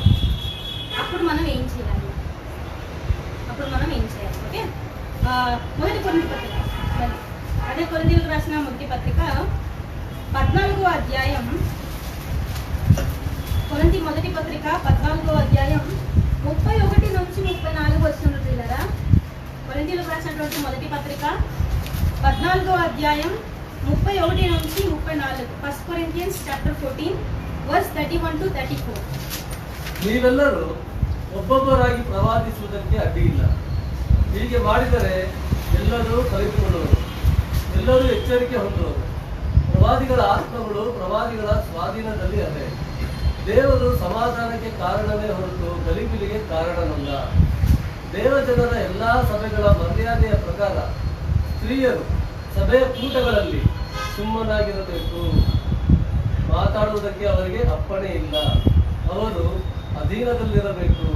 అప్పుడు మనం ఏం చేయాలి? ఓకే, మొదటి కొరింథీ పత్రిక, అదే కొరింథీయులకు రాసిన మొదటి పత్రిక 14వ అధ్యాయం, కొరింథీ మొదటి పత్రిక 14వ అధ్యాయం 31 నుంచి 34 వచనాలు పిల్లరా. కొరింథీయులకు రాసినటువంటి మొదటి పత్రిక 14వ అధ్యాయం 31 నుంచి 34. 1 Corinthians chapter 14 verse 31 to 34. ನೀವೆಲ್ಲರೂ ಒಬ್ಬೊಬ್ಬರಾಗಿ ಪ್ರವಾದಿಸುವುದಕ್ಕೆ ಅಡ್ಡಿಯಿಲ್ಲ. ಹೀಗೆ ಮಾಡಿದರೆ ಎಲ್ಲರೂ ಕಲಿತುಕೊಳ್ಳುವರು, ಎಲ್ಲರೂ ಎಚ್ಚರಿಕೆ ಹೊಂದುವರು. ಪ್ರವಾದಿಗಳ ಆತ್ಮಗಳು ಪ್ರವಾದಿಗಳ ಸ್ವಾಧೀನದಲ್ಲಿ ಅದೇ. ದೇವರು ಸಮಾಧಾನಕ್ಕೆ ಕಾರಣವೇ ಹೊರತು ಗಲಿಬಿಲಿಗೆ ಕಾರಣವಲ್ಲ. ದೇವಜನರ ಎಲ್ಲಾ ಸಭೆಗಳ ಮರ್ಯಾದೆಯ ಪ್ರಕಾರ ಸ್ತ್ರೀಯರು ಸಭೆಯ ಕೂಟಗಳಲ್ಲಿ ಸುಮ್ಮನಾಗಿರಬೇಕು. ಮಾತಾಡುವುದಕ್ಕೆ ಅವರಿಗೆ ಅಪ್ಪಣೆ ಇಲ್ಲ, ಅವರು ಅಧೀನದಲ್ಲಿರಬೇಕು.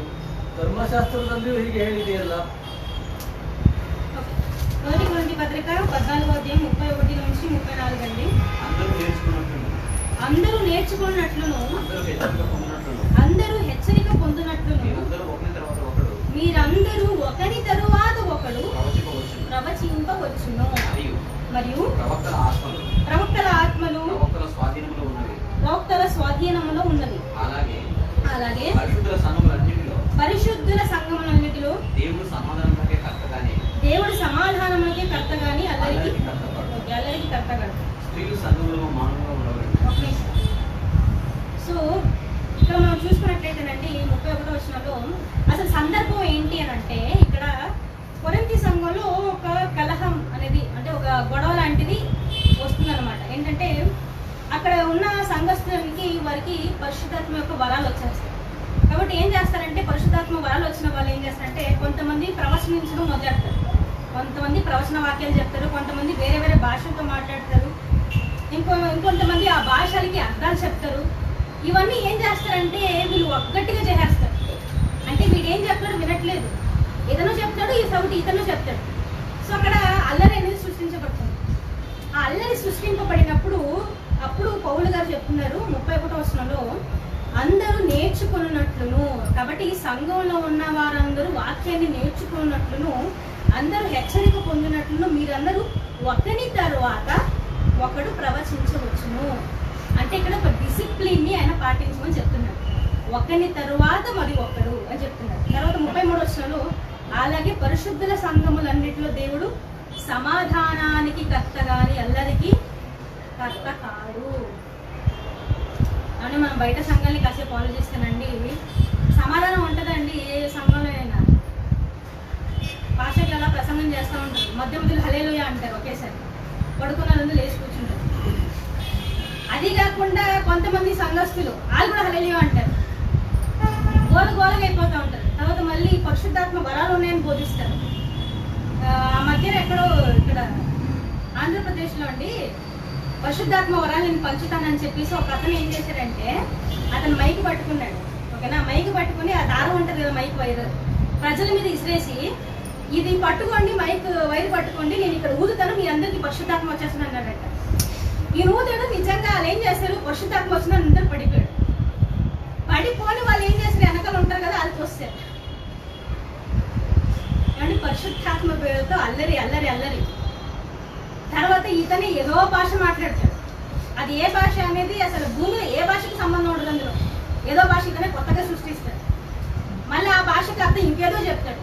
ಧರ್ಮಶಾಸ್ತ್ರದಲ್ಲಿಯೂ ಹೀಗೆ ಹೇಳಿದೆಯಲ್ಲ. మొదటి కొరింథీ పత్రిక 14వ అధ్యాయం 31 నుంచి 34 అండి. అందరూ నేర్చుకున్నట్లును అందరూ హెచ్చరిక పొందినట్లును మీరందరూ ఒకరి తరువాత ఒకడు ప్రవచింపవచ్చును. మరియు ప్రవక్తల ఆత్మలు ప్రవక్తల స్వాధీనములో ఉన్నది. అలాగే పరిశుద్ధుల సంఘములన్నిటిలో దేవుడు సమాధానములకే కర్త గాని అల్లరికి కర్త కాదు. సో ఇక్కడ మనం చూసుకున్నట్లయితేనండి 31వ వచనంలో అసలు సందర్భం ఏంటి అని అంటే, ఇక్కడ కొరింథీ సంఘంలో ఒక కలహం అనేది, అంటే ఒక గొడవ లాంటిది వస్తుందన్నమాట. ఏంటంటే అక్కడ ఉన్న సంఘస్థులకి వారికి పరిశుద్ధాత్మ యొక్క వరాలు వచ్చేస్తాయి. కాబట్టి ఏం చేస్తారంటే, పరిశుద్ధాత్మ వరాలు వచ్చిన వాళ్ళు ఏం చేస్తారంటే, కొంతమంది ప్రవచనించడం మొదలెడతారు, కొంతమంది ప్రవచన వాక్యాలు చెప్తారు, కొంతమంది వేరే వేరే భాషలతో మాట్లాడతారు, ఇంకొంతమంది ఆ భాషలకి అర్థాలు చెప్తారు. ఇవన్నీ ఏం చేస్తారంటే వీళ్ళు ఒక్కటిగా చేసేస్తారు. అంటే వీడు ఏం చెప్తాడు వినట్లేదు, ఏదైనా చెప్తాడు, ఈ సౌటి ఇతను చెప్తాడు. సో అక్కడ అల్లరి అనేది సృష్టించబడుతుంది. ఆ అల్లరి సృష్టింపబడినప్పుడు అప్పుడు పౌలు గారు చెప్తున్నారు 31వ వచనంలో, అందరూ నేర్చుకున్నట్లును. కాబట్టి ఈ సంఘంలో ఉన్న వారందరూ వాక్యాన్ని నేర్చుకున్నట్లును, అందరూ హెచ్చరిక పొందినట్లును మీరందరూ ఒకని తరువాత ఒకడు ప్రవచించవచ్చును. అంటే ఇక్కడ ఒక డిసిప్లిన్ ని ఆయన పాటించమని చెప్తున్నారు. ఒకని తరువాత మరి ఒకడు అని చెప్తున్నారు. తర్వాత 33వ వచనంలో, అలాగే పరిశుద్ధుల సంఘములన్నిటిలో దేవుడు సమాధానానికి కర్త గాని అల్లరికి కర్త కాడు. అని మనం బయట సంఘాన్ని కాసేపు ఆలోచిస్తానండి, సమాధానం ఉంటుందండి ఏ సంఘంలో అయినా. పాస్టర్లు అలా ప్రసంగం చేస్తూ ఉంటారు, మధ్య మధ్యలో హల్లెలూయా అంటారు, ఒకేసారి పడుకున్న లేచి కూర్చుంటారు. అది కాకుండా కొంతమంది సంఘస్థులు వాళ్ళు కూడా హల్లెలూయా అంటారు, గోలగా అయిపోతూ ఉంటారు. తర్వాత మళ్ళీ పరిశుద్ధాత్మ వరాలు ఉన్నాయని బోధిస్తారు. ఆ మధ్యన ఎక్కడో ఇక్కడ ఆంధ్రప్రదేశ్లో అండి పరిశుద్ధాత్మ వరాలు నేను పంచుతానని చెప్పేసి ఒక అతను ఏం చేశాడంటే, అతను మైక్ పట్టుకున్నాడు. ఓకేనా, మైక్ పట్టుకుని ఆ దారం ఉంటుంది కదా మైక్ వైర్, ప్రజల మీద ఇసిరేసి ఇది పట్టుకోండి, మైక్ వైర్ పట్టుకోండి, నేను ఇక్కడ ఊదుతాను, మీ అందరికీ పరిశుద్ధాత్మ వచ్చేస్తుంది అన్నాడట. ఈ ఊదాడు, నిజంగా వాళ్ళు ఏం చేస్తారు, పరిశుద్ధాత్మ వచ్చిన అందరూ పడిపోయాడు. పడిపోని వాళ్ళు ఏం చేస్తారు, వెనకాల ఉంటారు కదా, అది వస్తారు. కానీ పరిశుద్ధాత్మ పేరుతో అల్లరి అల్లరి అల్లరి. తర్వాత ఇతనే ఏదో భాష మాట్లాడతాడు, అది ఏ భాష అనేది అసలు భూమిలో ఏ భాషకి సంబంధం ఉండదు. అందులో ఏదో భాష ఇతనే కొత్తగా సృష్టిస్తాడు, మళ్ళీ ఆ భాషకి అర్థం ఇంకేదో చెప్తాడు.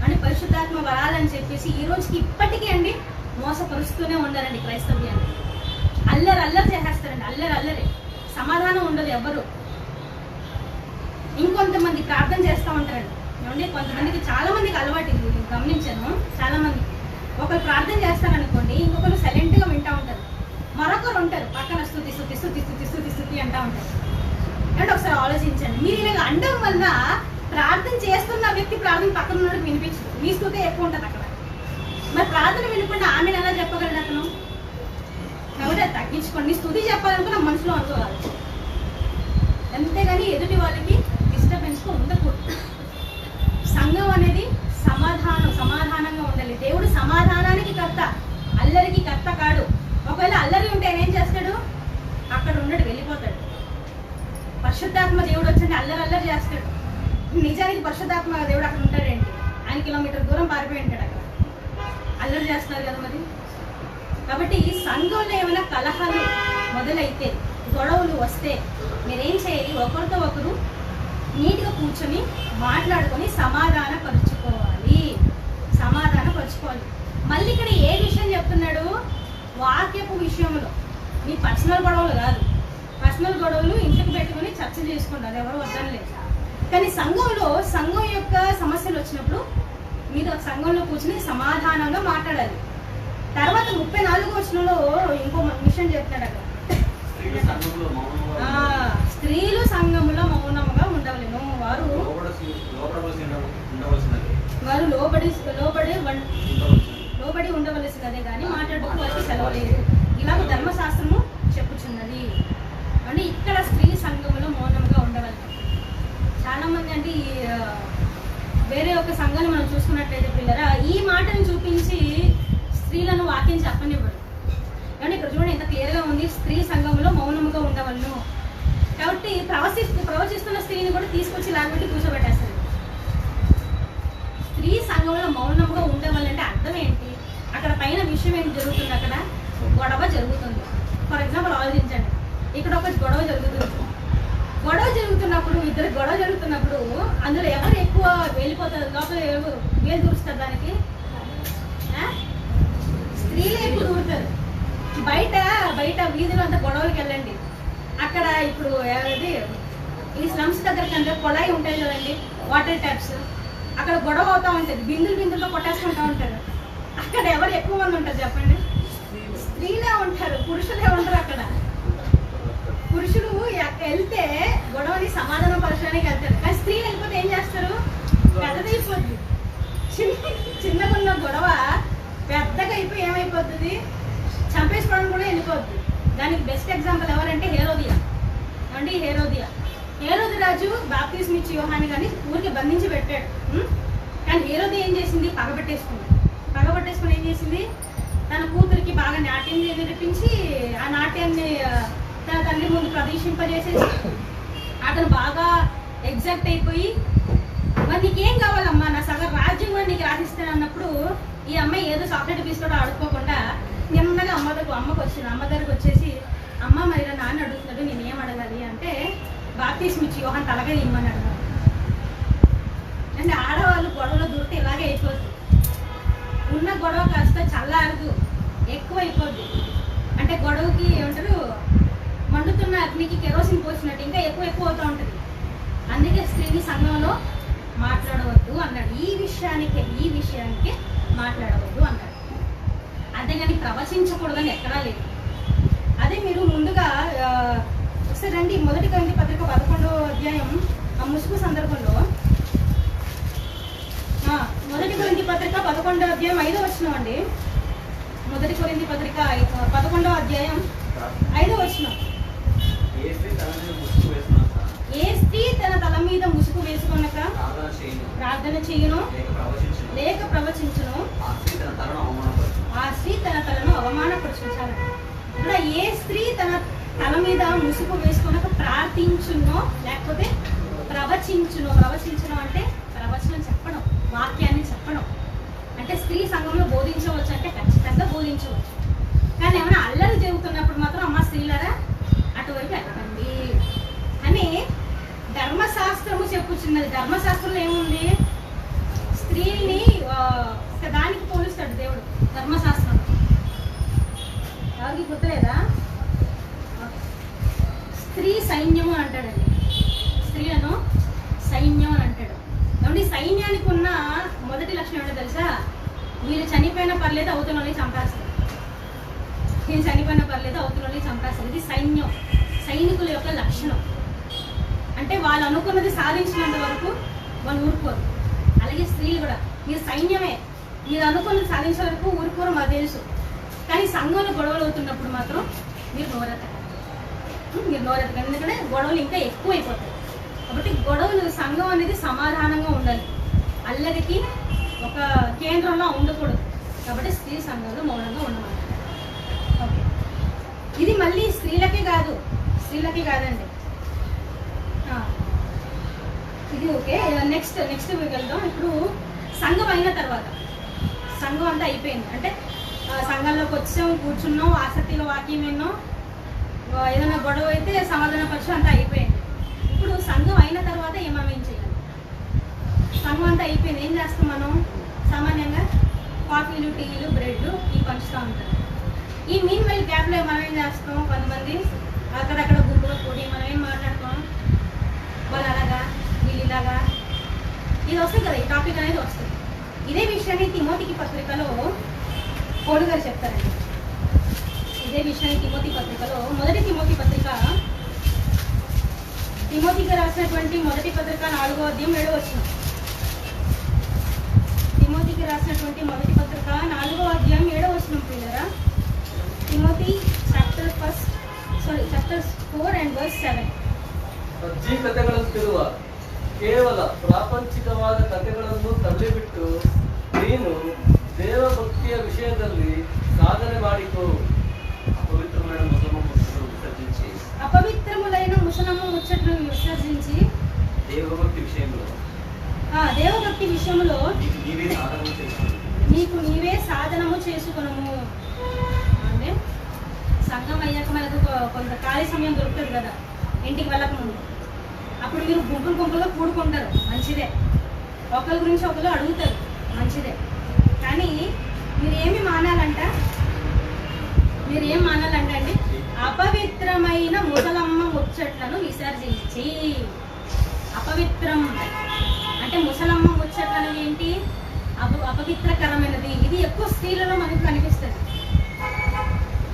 అని పరిశుద్ధాత్మ వరాలని చెప్పేసి ఈ రోజుకి ఇప్పటికీ అండి మోసపరుస్తూనే ఉండాలండి క్రైస్తవ్యాన్ని. అల్లరి అల్లరి చేసేస్తారండి, అల్లరి అల్లరి, సమాధానం ఉండదు ఎవ్వరు. ఇంకొంతమంది ప్రార్థన చేస్తూ ఉంటారండి. ఏమంటే కొంతమందికి చాలా మందికి అలవాటు ఇది, నేను గమనించాను. చాలా మంది ఒకరు ప్రార్థన చేస్తారనుకోండి, ఇంకొకరు సైలెంట్గా వింటూ ఉంటారు, మరొకరు ఉంటారు పక్కన స్తుతి స్తుతి స్తుతి స్తుతి స్తుతి స్తుతి అంటూ ఉంటారు. అంటే ఒకసారి ఆలోచించండి, మీరు ఇలాగ అనడం వల్ల ప్రార్థన చేస్తున్న వ్యక్తి ప్రార్థన పక్కన ఉన్నోడికి వినిపించదు, మీ స్తుతే ఎక్కువ ఉంటుంది అక్కడ. మరి ప్రార్థన వినకుండా ఆమెను ఎలా చెప్పగలడు అతను? కాబట్టి అది తగ్గించుకోండి. స్తుతి చెప్పాలనుకున్న మనసులో అనుకోవాలి, అంతేగాని ఎదుటి వాళ్ళకి డిస్టర్బెన్స్ ఉండకూడదు. సంఘం అనేది సమాధానంగా ఉండాలి. దేవుడు సమాధానానికి కర్త, అల్లరికి కర్త కాడు. ఒకవేళ అల్లరి ఉంటే ఆయన ఏం చేస్తాడు, అక్కడ ఉండడు, వెళ్ళిపోతాడు. పరిశుద్ధాత్మ దేవుడు వచ్చి అల్లరి అల్లరి చేస్తాడు. నిజానికి పరిశుద్ధాత్మ దేవుడు అక్కడ ఉంటాడేంటి, ఆయన కిలోమీటర్ దూరం పారిపోయి ఉంటాడు, అక్కడ అల్లరి చేస్తున్నారు కదా మరి. కాబట్టి సంఘంలో ఏమైనా కలహాలు మొదలైతే, గొడవలు వస్తే మీరేం చేయాలి, ఒకరితో ఒకరు నీట్గా కూర్చొని మాట్లాడుకొని సమాధానపరుచుకోవాలి. మళ్ళీ ఇక్కడ ఏ విషయం చెప్తున్నాడు, వాక్యపు విషయంలో. మీ పర్సనల్ గొడవలు కాదు, పర్సనల్ గొడవలు ఇంటికి పెట్టుకుని చర్చ చేసుకోండి, అది ఎవరు వద్దనలేదు. కానీ సంఘం యొక్క సమస్యలు వచ్చినప్పుడు మీరు సంఘంలో కూర్చుని సమాధానంగా మాట్లాడాలి. తర్వాత 34 వచనంలో ఇంకో విషయం చెప్తున్నాడు అక్కడ. స్త్రీలు సంఘములో మౌనముగా ఉండవలెను. వారు లోబడి ఉండవలసినదే కానీ మాట్లాడుతూ వారికి సెలవలేదు. ఇలాగ ధర్మశాస్త్రము చెప్పుచున్నది. అంటే ఇక్కడ స్త్రీ సంఘములో మౌనంగా ఉండవలను. చాలా మంది అంటే వేరే ఒక సంఘాన్ని మనం చూసుకున్నట్లయితే పిల్లరా, ఈ మాటను చూపించి స్త్రీలను వాక్యం చెప్పనివ్వరు. కానీ ఇక్కడ చూడండి ఎంత క్లియర్గా ఉంది, స్త్రీ సంఘంలో మౌనముగా ఉండవలను. కాబట్టి ప్రవచిస్తున్న స్త్రీని కూడా తీసుకొచ్చి లాగబెట్టి కూర్చోబెట్టేస్తారు. స్త్రీ సంఘంలో మౌనముగా ఉండవాలంటే అర్థం ఏంటి? అక్కడ పైన విషయం ఏంటి జరుగుతుంది? అక్కడ గొడవ జరుగుతుంది. ఫర్ ఎగ్జాంపుల్ ఆలోచించండి, ఇక్కడ ఒక గొడవ జరుగుతుంది. ఇద్దరు గొడవ జరుగుతున్నప్పుడు అందులో ఎవరు ఎక్కువ వెళ్ళిపోతారు? లోపల ఎవరు వేలు దూరుస్తారు? దానికి స్త్రీలే ఎక్కువ దూరుతారు. బయట వీధిలో అంతా గొడవలకి వెళ్ళండి. అక్కడ ఇప్పుడు ఈ స్లమ్స్ దగ్గర అంటే కొళాయి ఉంటాయి కదండి, వాటర్ ట్యాప్స్. అక్కడ గొడవ అవుతా ఉంటుంది, బిందులతో కొట్టేసుకుంటా ఉంటారు. అక్కడ ఎవరు ఎక్కువ మంది ఉంటారు చెప్పండి? స్త్రీలే ఉంటారు, పురుషులే ఉంటారు. అక్కడ పురుషుడు వెళ్తే గొడవని సమాధానం పరచడానికి వెళ్తారు. కానీ స్త్రీలు వెళ్ళిపోతే ఏం చేస్తారు? పెద్దదైపోద్ది. చిన్నగా ఉన్న గొడవ పెద్దగా అయిపోయి ఏమైపోతుంది? చంపేసుకోవడం కూడా వెళ్ళిపోద్ది. దానికి బెస్ట్ ఎగ్జాంపుల్ ఎవరంటే హేరోదియా. హేరోదు రాజు బాప్తిస్మం ఇచ్చి యోహాన్ని కానీ ఊరికి బంధించి పెట్టాడు. కానీ హేరోదియా ఏం చేసింది? పగబట్టేసుకుని ఏం చేసింది? తన కూతురికి బాగా నాట్యం నేర్పించి ఆ నాట్యాన్ని తన తండ్రి ముందు ప్రదర్శింపజేసేసి అతను బాగా ఎగ్జాక్ట్ అయిపోయి, మరి నీకేం కావాలమ్మా, నా సగం రాజ్యం కూడా నీకు రాసిస్తాను అన్నప్పుడు ఈ అమ్మాయి ఏదో చాక్లెట్ బిస్కెట్ ఆడుకోకుండా నిమ్మగా అమ్మ దగ్గరకు వచ్చేసి, అమ్మ మరి నాన్న అడుగుతున్నాడు, నేనేం అడగాలి అంటే బాప్తిస్మం ఇచ్చి యోహాన్ తలగా ఇమ్మని అడగాలి. అంటే ఆడవాళ్ళు గొడవలో దూరితే ఇలాగే అయిపోద్ది. ఉన్న గొడవ కాస్త చల్లారదు, ఎక్కువ అయిపోద్ది. అంటే గొడవకి ఏమంటారు, మండుతున్న అగ్నికి కెరోసిన్ పోసినట్టు ఇంకా ఎక్కువ అవుతూ ఉంటుంది. అందుకే స్త్రీని సంఘంలో మాట్లాడవద్దు అన్నాడు. ఈ విషయానికి మాట్లాడవద్దు అన్నాడు. అంతేగాని ప్రవచించకూడదని ఎక్కడా లేదు. అదే మీరు ముందుగా ఒకసారి రండి, 1 కొరింథీ పత్రిక 11వ అధ్యాయం ఆ ముసుగు సందర్భంలో. 1 కొరింథీ పత్రిక 11వ అధ్యాయం 5వ వచనం అండి. 1 కొరింథీ పత్రిక 11వ అధ్యాయం 5వ వచనం. ఏ స్త్రీ తన తల మీద ముసుగు వేసుకొనక ప్రార్థన చేయును లేక ప్రవచించును, ఆ స్త్రీ తన తలను అవమానపరచాలి. ఇక్కడ ఏ స్త్రీ తన తల మీద ముసుగు వేసుకొనక ప్రార్థించునో లేకపోతే ప్రవచించును అంటే ప్రవచనం చెప్పడం, వాక్యాన్ని చెప్పడం. అంటే స్త్రీ సంఘంలో బోధించవచ్చు అంటే ఖచ్చితంగా బోధించవచ్చు. కానీ ఏమైనా అల్లరి జరుగుతున్నప్పుడు మాత్రం అమ్మ స్త్రీలరా అటువైపు వెళ్ళకండి అని ధర్మశాస్త్రము చెప్పుచున్నది. ధర్మశాస్త్రంలో ఏముంది? స్త్రీని దానికి పోలుస్తాడు దేవుడు ధర్మశాస్త్రం. ఎవరికి గుర్తులేదా? స్త్రీ సైన్యము అని అంటాడండి. స్త్రీలను సైన్యం అని అంటాడు. కాబట్టి సైన్యానికి ఉన్న మొదటి లక్షణం ఏంటో తెలుసా? వీళ్ళు చనిపోయినా పర్లేదు, అవతలని చంపేస్తారు. వీళ్ళు చనిపోయినా పర్లేదు, అవతలని చంపేస్తారు. ఇది సైన్యం, సైనికుల యొక్క లక్షణం. అంటే వాళ్ళు అనుకున్నది సాధించినంత వరకు వాళ్ళు ఊరుకోరు. అలాగే స్త్రీలు కూడా మీరు సైన్యమే, మీరు అనుకున్నది సాధించే వరకు ఊరుకోరు, మాకు తెలుసు. కానీ సంఘంలో గొడవలు అవుతున్నప్పుడు మాత్రం మీరు నోరెత్తకండి. ఎందుకంటే గొడవలు ఇంకా ఎక్కువ అయిపోతాయి. కాబట్టి గొడవలు, సంఘం అనేది సమాధానంగా ఉండాలి, అల్లరికి ఒక కేంద్రంలో ఉండకూడదు. కాబట్టి స్త్రీ సంఘంలో మౌనంగా ఉండమంటారు. ఓకే, ఇది మళ్ళీ స్త్రీలకే కాదండి. ఇది ఓకే. నెక్స్ట్ వెళ్దాం. ఇప్పుడు సంఘం అయిన తర్వాత, సంఘం అంతా అయిపోయింది అంటే సంఘంలోకి వచ్చాం, కూర్చున్నాం, ఆసక్తిలో వాక్యం విన్నాం, ఏదైనా గొడవ అయితే సమాధాన పక్షం అంతా అయిపోయింది. ఇప్పుడు సంఘం అయిన తర్వాత ఏం చేయాలి? సంఘం అంతా అయిపోయింది, ఏం చేస్తాం మనం? సామాన్యంగా కాఫీలు, టీలు, బ్రెడ్లు ఇవి పంచుతూ ఉంటారు. ఈ మీన్ వైల్ గ్యాప్లో మనం ఏం చేస్తాం? కొంతమంది అక్కడక్కడ గుంపులో కూడి మనం ఏం మాట్లాడతాం? వాళ్ళు అలాగా, వీళ్ళు ఇలాగా, ఇది వస్తుంది కదా, ఈ టాపిక్ అనేది వస్తుంది. ఇదే విషయాన్ని తిమోతికి పత్రికలో పౌలు గారు చెప్తారండి. ఇదే విషయాన్ని తిమోతి పత్రికలో మొదటి తిమోతి పత్రిక, తిమోతికి రాసినటువంటి మొదటి పత్రిక 4వ అధ్యాయం 7వ వచనం. తిమోతికి రాసినటువంటి మొదటి పత్రిక 4వ అధ్యాయం 7వ వచనం పిల్లరా. Timothy chapter 4 and verse 7. ಅಜ್ಜಿ ಕಥೆಗಳಂತಿರುವ ಕೇವಲ ಪ್ರಾಪಂಚಿಕವಾದ ಕಥೆಗಳನ್ನು ತಳ್ಳಿಬಿಟ್ಟು ನೀನು ದೇವಭಕ್ತಿಯ ವಿಷಯದಲ್ಲಿ ಸಾಧನೆ ಮಾಡಿಕೋ. అపవిత్రమైన ముసలమ్మ ముసుగును విసర్జించి అపవిత్రములైన ముసలమ్మ ముచ్చట్లను విసర్జించి దేవభక్తి విషయంలో దేవభక్తి విషయంలో నీకు నీవే సాధనము నీకు నీవే సాధనము చేసుకుని చేసుకునము. అంటే సంఘం అయ్యాక మనకు కొంత ఖాళీ సమయం దొరుకుతుంది కదా ఇంటికి వెళ్ళక ముందు. అప్పుడు మీరు గుంపులుగా కూడుకుంటారు, మంచిదే. ఒకరి గురించి ఒకరు అడుగుతారు, మంచిదే. కానీ మీరేం మానాలంటే అండి అపవిత్రమైన ముసలమ్మ ముచ్చట్లను విసర్జించి. అపవిత్రం అంటే ముసలమ్మ ముచ్చట్లను ఏంటి? అపవిత్రకరమైనది. ఇది ఎక్కువ స్త్రీలలో మనకు కనిపిస్తుంది.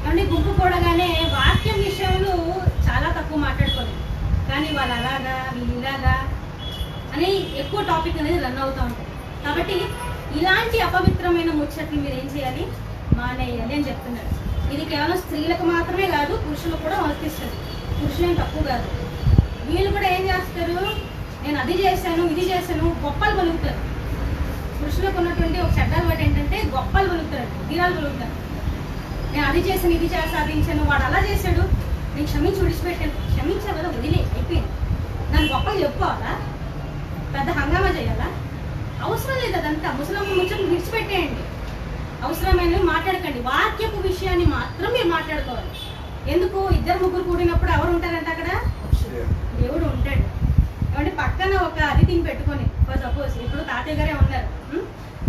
అంటే గుంపు కూడగానే వాక్యం విషయంలో చాలా తక్కువ మాట్లాడుకోలేదు, కానీ వాళ్ళు అలాగా వీళ్ళు ఇలాగా అని ఎక్కువ టాపిక్ అనేది రన్ అవుతూ ఉంటుంది. కాబట్టి ఇలాంటి అపవిత్రమైన ముచ్చట్లు మీరు ఏం చేయాలి? మానేయాలి అని చెప్తున్నారు. ఇది కేవలం స్త్రీలకు మాత్రమే కాదు, పురుషులకు కూడా వర్తిస్తుంది. పురుషులేం తక్కువ కాదు. వీళ్ళు కూడా ఏం చేస్తారు? నేను అది చేశాను, ఇది చేశాను, గొప్పలు పలుకుతారు. పురుషులకు ఉన్నటువంటి ఒక చెడ్డ అలవాటు ఏంటంటే గొప్పలు పలుకుతారు, తీరాలు పలుకుతారు. నేను అది చేశాను, ఇది చేసి సాధించాను, వాడు అలా చేశాడు, నేను క్షమించి విడిచిపెట్టాను. క్షమించా కదా, వదిలే, అయిపోయింది. నన్ను గొప్పలు చెప్పుకోవాలా? పెద్ద హంగామా చేయాలా? అవసరం లేదు అదంతా. ముసలమ్మ ముచ్చట్లు విడిచిపెట్టేయండి. అవసరమైనవి మాట్లాడకండి. వాక్యపు విషయాన్ని మాత్రం మీరు మాట్లాడుకోవాలి. ఎందుకు? 2-3 కూడినప్పుడు ఎవరు ఉంటారంట అక్కడ? దేవుడు ఉంటాడు. ఏమంటే పక్కన ఒక అతిథిని పెట్టుకొని, సపోజ్ ఇప్పుడు తాతయ్య గారే ఉన్నారు,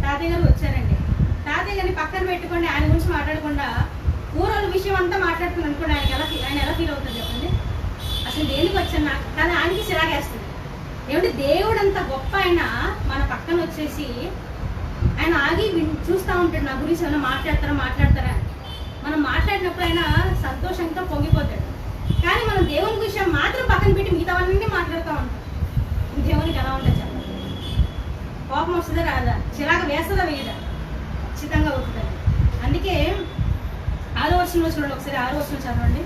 తాతయ్య గారు వచ్చారండి. తాతయ్య గారిని పక్కన పెట్టుకోండి, ఆయన గురించి మాట్లాడకుండా ఊరోళ్ళ విషయం అంతా మాట్లాడుకుని అనుకోండి, ఆయన ఎలా ఫీల్ అవుతుంది చెప్పండి? అసలు దేనికి వచ్చాను నాకు, కానీ ఆయనకి చిరాగేస్తుంది. ఏమంటే దేవుడు అంత గొప్ప ఆయన మన పక్కన వచ్చేసి ఆయన ఆగి చూస్తూ ఉంటాడు, నా గురించి ఏమైనా మాట్లాడతారా అని. మనం మాట్లాడినప్పుడు ఆయన సంతోషంతో పొంగిపోతాడు. కానీ మనం దేవుని విషయం మాత్రం పక్కన పెట్టి మిగతావన్నీ మాట్లాడుతూ ఉంటాం. దేవునికి ఎలా ఉంటుంది చెప్పండి? కోపం వస్తుందా రాదా? చిరాకు వేస్తుందా వేయదా? ఖచ్చితంగా అవుతుంది. అందుకే 6వ వచనంలో చూడండి ఒకసారి. 6వ వచనం చదవండి.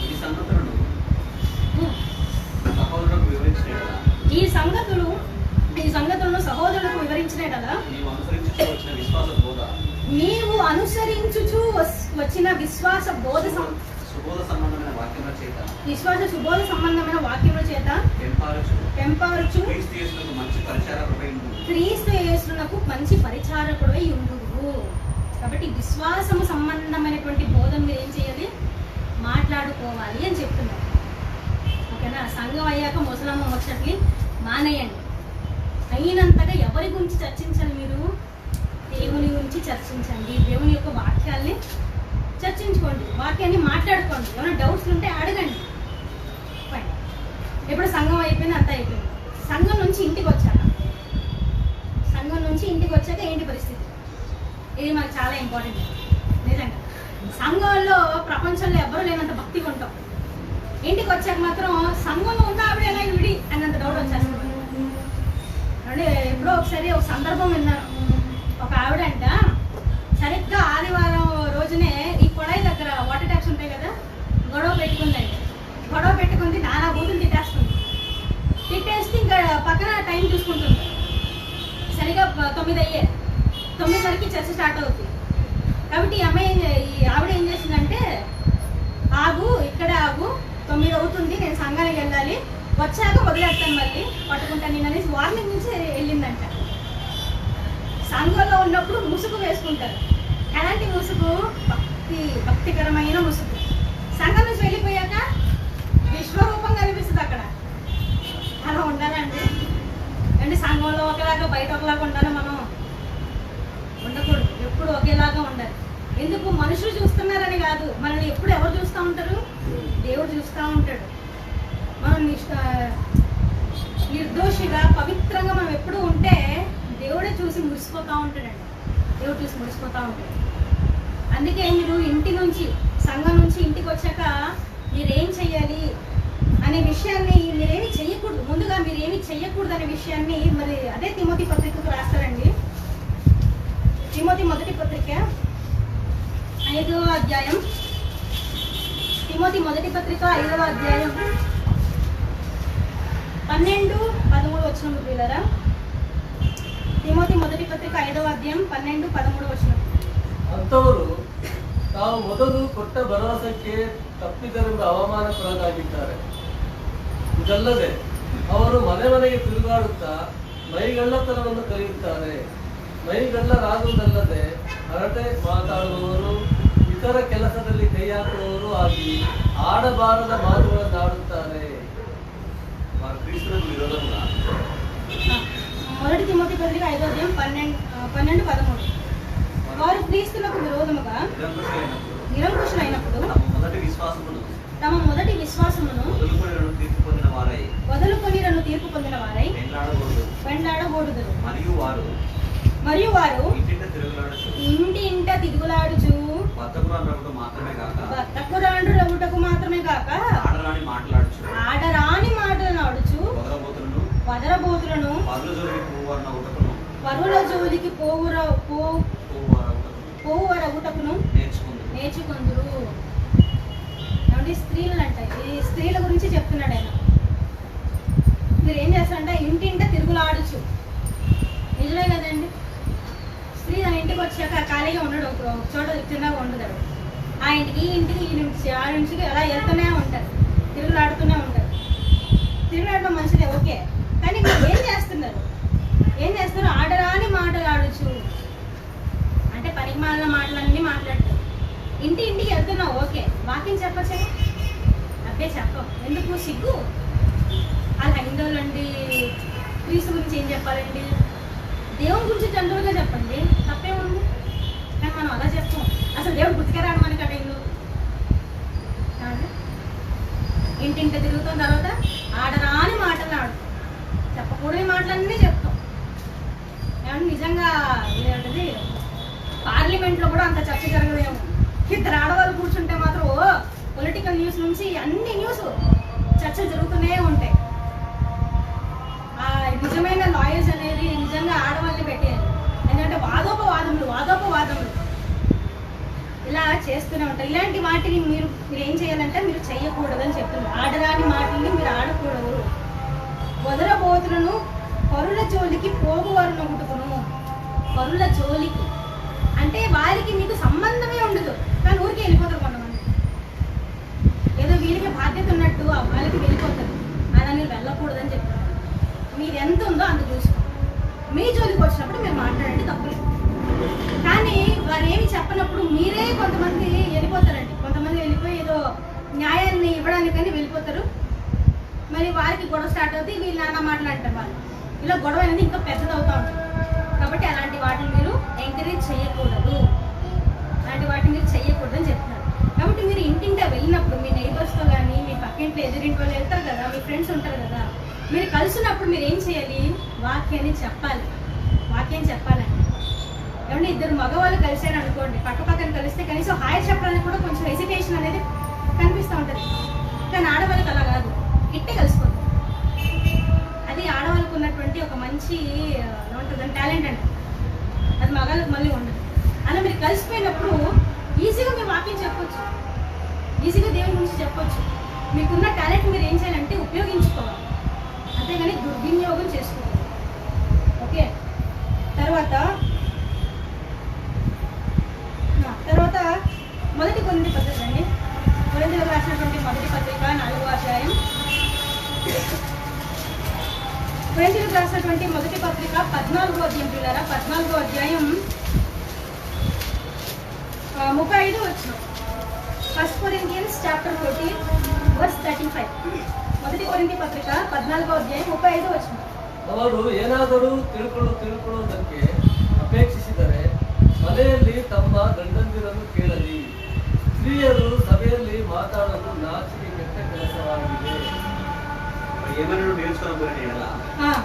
ఈ సంగతులను సహోదరులకు వివరించినే కదా, ఈ సంగతులను సహోదరులకు వివరించినే కదా నీవు అనుసరించుచూ వచ్చిన విశ్వాస బోధ నీవు అనుసరించుచు వచ్చిన సుబోధ సంబంధమైన వాక్యముల చేత సుబోధ సంబంధమైన వాక్యముల చేత పెంపారుచు క్రీస్తు యేసునకు మంచి పరిచారకుడై ఉండు. క్రీస్తు యేసునకు మంచి పరిచారకుడై ఉండువు. కాబట్టి విశ్వాసము సంబంధమైనటువంటి బోధన మీరు ఏం చేయాలి? మాట్లాడుకోవాలి అని చెప్తున్నారు. ఓకేనా? సంఘం అయ్యాక ముసలమ్మ ముచ్చట్లు మానేయండి. అయినంతగా ఎవరి గురించి చర్చించాలి? మీరు దేవుని గురించి చర్చించండి. దేవుని యొక్క వాక్యాల్ని చర్చించుకోండి, వాక్యాన్ని మాట్లాడుకోండి. ఏమైనా డౌట్స్ ఉంటే అడగండి. ఫైన్. ఇప్పుడు సంఘం అయిపోయింది, అంతా అయిపోయింది. సంఘం నుంచి ఇంటికి వచ్చాక ఏంటి పరిస్థితి? ఇది మనకు చాలా ఇంపార్టెంట్. నిజంగా సంఘంలో ప్రపంచంలో ఎవరు లేనంత భక్తిగా ఉంటాం. ఇంటికి వచ్చాక మాత్రం సంఘంలో ఉన్న ఆవిడ ఎలా విడి అన్నంత డౌట్ వచ్చేస్తుంది. అంటే ఎప్పుడో ఒకసారి ఒక సందర్భం విన్నాను. ఒక ఆవిడ అంట సరిగ్గా ఆదివారం రోజునే ఈ కొడాయి దగ్గర వాటర్ ట్యాప్స్ ఉంటాయి కదా, గొడవ పెట్టుకుందండి. గొడవ పెట్టుకుంది, నానా బూతులు తిట్టేస్తుంది. తిట్టేస్తే ఇంకా పక్కన టైం చూసుకుంటుంది. సరిగా 9 అయ్యే 9:30కి చర్చ స్టార్ట్ అవుతుంది. కాబట్టి ఈ ఆవిడ ఏం చేసిందంటే, ఆగు, ఇక్కడే ఆగు, 9 అవుతుంది, నేను సంఘానికి వెళ్ళాలి, వచ్చాక వదిలేస్తాను, మళ్ళీ పట్టుకుంటాను నేను అనేసి వార్నింగ్ నుంచి వెళ్ళిందంట. సంఘంలో ఉన్నప్పుడు ముసుగు వేసుకుంటారు. ఎలాంటి ముసుగు? భక్తికరమైన ముసుగు. సంఘం నుంచి వెళ్ళిపోయాక విశ్వరూపం కనిపిస్తుంది అక్కడ. అలా ఉండాలండి. అంటే సంఘంలో ఒకలాగా బయట ఒకలాగా ఉండాలి, మనం ఉండకూడదు. ఎప్పుడు ఒకేలాగా ఉండాలి. ఎందుకు? మనుషులు చూస్తున్నారని కాదు, మనల్ని ఎప్పుడు ఎవరు చూస్తూ ఉంటారు? దేవుడు చూస్తూ ఉంటాడు. మనం నిర్దోషిగా పవిత్రంగా మనం ఎప్పుడు ఉంటే దేవుడే చూసి మురిసిపోతూ ఉంటాడండి. దేవుడు చూసి మురిసిపోతూ ఉంటాడు. అందుకే మీరు ఇంటి నుంచి, సంఘం నుంచి ఇంటికి వచ్చాక మీరేం చెయ్యాలి అనే విషయాన్ని, మీరేమి చెయ్యకూడదు, ముందుగా మీరేమి చెయ్యకూడదు అనే విషయాన్ని మరి అదే తిమోతి పత్రికకు రాస్తారండి. తిమోతి మొదటి పత్రిక 5వ అధ్యాయం, తిమోతి మొదటి పత్రిక 5వ అధ్యాయం 12-13 వచనం పిల్లరా. తిమోతి మొదటి ಪತ್ರಿಕೆ 5వ ಅಧ್ಯಾಯ 12-13 ವಚನ. ಅಂತವರು ತಾವು ಮೊದಲು ಕೊಟ್ಟ ಭರವಸೆಗೆ ತಪ್ಪಿದ್ದರಿಂದ ಅವಮಾನಕ್ಕೊಳಗಾಗಿದ್ದಾರೆ. ಇದಲ್ಲದೆ ಅವರು ಮನೆ ಮನೆಗೆ ತಿರುಗಾಡುತ್ತಾ ಮೈಗಳ್ಳತನವನ್ನು ಕಲಿಯುತ್ತಾರೆ. ಮೈಗಳ್ಳರಾಗುವುದಲ್ಲದೆ ಹರಟೆ ಮಾತಾಡುವವರು, ಇತರ ಕೆಲಸದಲ್ಲಿ ಕೈ ಹಾಕುವವರು ಆಗಿ ಆಡಬಾರದ ಮಾತುಗಳನ್ನಾಡುತ್ತಾರೆ. వారు క్రీస్తులకు విరోధంగా మొదటి తిమోతి పత్రిక 5వ అధ్యాయం 12-13. వారు క్రీస్తులకు విరోధముగా నిరంకుశులైనప్పుడు తమ మొదటి విశ్వాసమును వదులుకొనిరను తీర్పు పొందిన వారై వెంటాడకూడదు. మరియు వారు ఇంటి ఇంట తిరుగులాడుచు బత్తకురాండ్రులగుటకు మాత్రమే కాక ఆడరాని మాటలను ఆడుచు వదరబోతులను పరుల జోలికి పోవురగుటకును నేర్చుకుందురు. ఏమంటే స్త్రీలు అంట, ఈ స్త్రీల గురించి చెప్తున్నాడు ఆయన. మీరు ఏం చేస్తారంటే ఇంటింట తిరుగులాడుచు. నిజమే కదండి. స్త్రీ తన ఇంటికి వచ్చాక ఖాళీగా ఉండడు, ఒక చోట చిన్నగా ఉండదు. ఆ ఇంటికి ఈ ఇంటికి ఈ నుంచి ఆ ఇంటికి అలా వెళ్తూనే ఉంటారు, తిరుగులాడుతూనే ఉంటారు. తిరుగులాడడం మంచిదే, ఓకే. కానీ మీరు ఏం చేస్తున్నారు? ఆడరాని మాటలు ఆడచ్చు అంటే పనికి మాలిన మాటలన్నీ మాట్లాడతారు. ఇంటికి వెళ్తున్నావు, ఓకే. వాక్యం చెప్పచ్చా? అబ్బే చెప్పం. ఎందుకు? సిగ్గు. అలా హైందవులండి క్రీస్తు గురించి ఏం చెప్పాలండి? దేవుని గురించి జనరల్గా చెప్పండి, తప్పేముంది. కానీ మనం అలా చెప్తాం. అసలు దేవుడు గుర్తుకే రాడు మనకి. అటైండు ఇంటింట తిరుగుతున్న తర్వాత ఆడరాని మాటలు ఆడుతాం, చెప్పకూడని మాటలన్నీ చెప్తాం. ఏమంటే నిజంగా ఏంటది, పార్లమెంట్లో కూడా అంత చర్చ జరగదేమో. ఇద్దరు ఆడవాళ్ళు కూర్చుంటే మాత్రం పొలిటికల్ న్యూస్ నుంచి అన్ని న్యూస్ చర్చలు జరుగుతూనే ఉంటాయి. ఆ నిజమైన లాయర్స్ అనేది నిజంగా ఆడవాళ్ళని పెట్టేయాలి. ఎందుకంటే వాదోపవాదములు ఇలా చేస్తూనే ఉంటారు. ఇలాంటి వాటిని మీరు ఏం చేయాలంటే మీరు చెయ్యకూడదని చెప్తున్నారు. ఆడరాని మాటల్ని మీరు ఆడకూడదు. వదరబోతులను పరుల జోలికి పోగువారు నొగుటుకును. పరుల జోలికి అంటే వారికి మీకు సంబంధమే ఉండదు, కానీ ఊరికి వెళ్ళిపోతారు కొంతమంది. ఏదో వీరికి బాధ్యత ఉన్నట్టు ఆ వాళ్ళకి వెళ్ళిపోతారు. అలా మీరు వెళ్ళకూడదని చెప్తున్నారు. మీరు ఎంత ఉందో అంత చూసుకో. మీ జోలికి వచ్చినప్పుడు మీరు మాట్లాడండి, తప్పులేదు. కానీ వారు ఏమి చెప్పనప్పుడు మీరే కొంతమంది వెళ్ళిపోతారండి. కొంతమంది వెళ్ళిపోయి ఏదో న్యాయాన్ని ఇవ్వడానికని వెళ్ళిపోతారు. మరి వారికి గొడవ స్టార్ట్ అవుతుంది, వీళ్ళు నాన్న మాట్లాడతారు. వాళ్ళు ఇలా గొడవ అనేది ఇంకా పెద్దది అవుతూ ఉంటుంది. కాబట్టి అలాంటి వాటిని మీరు ఎంకరేజ్ చేయకూడదు. అలాంటి వాటిని మీరు చేయకూడదని చెప్తున్నారు. కాబట్టి మీరు ఇంటింటా వెళ్ళినప్పుడు మీ నైబర్స్తో కానీ, మీ పక్కింట్లో ఎదురింటి వాళ్ళు వెళ్తారు కదా, మీ ఫ్రెండ్స్ ఉంటారు కదా, మీరు కలిసినప్పుడు మీరు ఏం చేయాలి? వాక్యాన్ని చెప్పాలి. వాక్యం చెప్పాలండి. ఏమంటే ఇద్దరు మగవాళ్ళు కలిసారు అనుకోండి, పక్కపక్కన కలిస్తే కనీసం హాయ్ చెప్పడానికి కూడా కొంచెం హెసిటేషన్ అనేది కనిపిస్తూ ఉంటుంది. కానీ ఆడవాళ్ళకి అలా కాదు, ఇట్టే కలిసిపోతుంది. అది ఆడవాళ్ళకు ఉన్నటువంటి ఒక మంచి ఏమంటుందని టాలెంట్ అండి. అది మగాళ్ళకి మళ్ళీ ఉండదు. అలా మీరు కలిసిపోయినప్పుడు ఈజీగా మీరు వాక్యం చెప్పొచ్చు, ఈజీగా దేవుని గురించి చెప్పొచ్చు. మీకున్న టాలెంట్ మీరు ఏం చేయాలంటే ఉపయోగించుకోవాలి, అంతేగాని దుర్వినియోగం చేసుకోవాలి. ఓకే. తర్వాత మొదటి కొరింథీ పత్రిక అండి. కొరింథీయులకు రాసినటువంటి మొదటి పత్రిక 4వ అధ్యాయం. కొరింథీయులకు రాసినటువంటి మొదటి పత్రిక 14వ అధ్యాయం పిల్లరా, 14వ అధ్యాయం 35 వచనం. 1 Corinthians chapter 14 verse 35. మొదటి కొరింథీ పత్రిక 14వ అధ్యాయం 35 వచనం. ಅವರು ಏನಾದರೂ ತಿಳ್ಕೊಳ್ಳುವುದಕ್ಕೆ ಅಪೇಕ್ಷಿಸಿದರೆ ಮನೆಯಲ್ಲಿ ತಮ್ಮ ಗಂಡಂದಿರನ್ನು ಕೇಳಲಿ. ಸ್ತ್ರೀಯರು ಸಭೆಯಲ್ಲಿ ಮಾತಾಡಲು ನಾಚಿಕೆ ಕೆಟ್ಟ ಕೆಲಸವಾಗಿದೆ. ఏమైనా నేర్చుకోవాలి.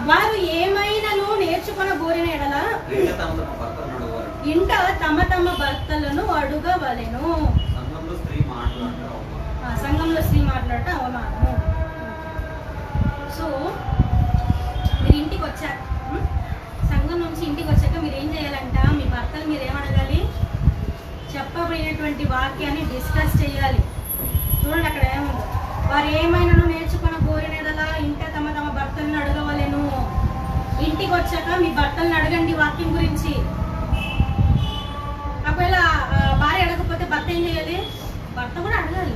వారు ఏమైనాను నేర్చుకొనగోరిన ఎడల ఇంట తమ తమ భర్తలను అడుగవలెను. సంఘంలో స్త్రీ మాట్లాడటం సంఘంలో స్త్రీ మాట్లాడటం అవమానము. సో మీరు ఇంటికి వచ్చాక, సంఘం నుంచి ఇంటికి వచ్చాక మీరు ఏం చేయాలంట, మీ భర్తలు మీరు ఏమడగాలి, చెప్పబడినటువంటి వాక్యాన్ని డిస్కస్ చేయాలి. చూడండి అక్కడ ఏముంది, వారు ఏమైనా నేర్చుకొనగోరినలా ఇంట తమ తమ భర్తలను అడగవలెను. ఇంటికి వచ్చాక మీ భర్తలను అడగండి వాక్యం గురించి. ఒకవేళ భార్య అడగకపోతే భర్త ఏం చేయాలి, భర్త కూడా అడగాలి.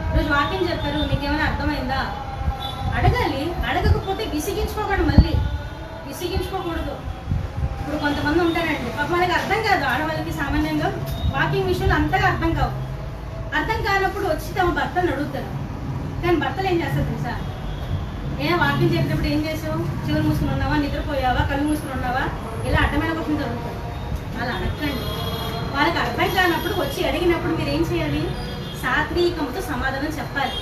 ఈరోజు వాక్యం చెప్పారు, మీకు ఏమైనా అర్థమైందా, అడగాలి. అడగకపోతే విసిగించుకోకండి, మళ్ళీ విసిగించుకోకూడదు. ఇప్పుడు కొంతమంది ఉంటారండి, పాప వాళ్ళకి అర్థం కాదు, ఆడవాళ్ళకి సామాన్యంగా వాకింగ్ విషయంలో అంతగా అర్థం కావు. అర్థం కానప్పుడు వచ్చి తమ భర్తను అడుగుతారు. కానీ భర్తలు ఏం చేస్తారు తెలుసా, వాకింగ్ చెప్పినప్పుడు ఏం చేసావు, చెవులు మూసుకుని ఉన్నావా, నిద్రపోయావా, కళ్ళు మూసుకుని ఉన్నావా, ఇలా అడ్డమైన క్వశ్చన్ జరుగుతుంది. అలా అడగండి. వాళ్ళకి అర్థం కానప్పుడు వచ్చి అడిగినప్పుడు మీరు ఏం చేయాలి, సాత్వికంతో సమాధానం చెప్పాలి.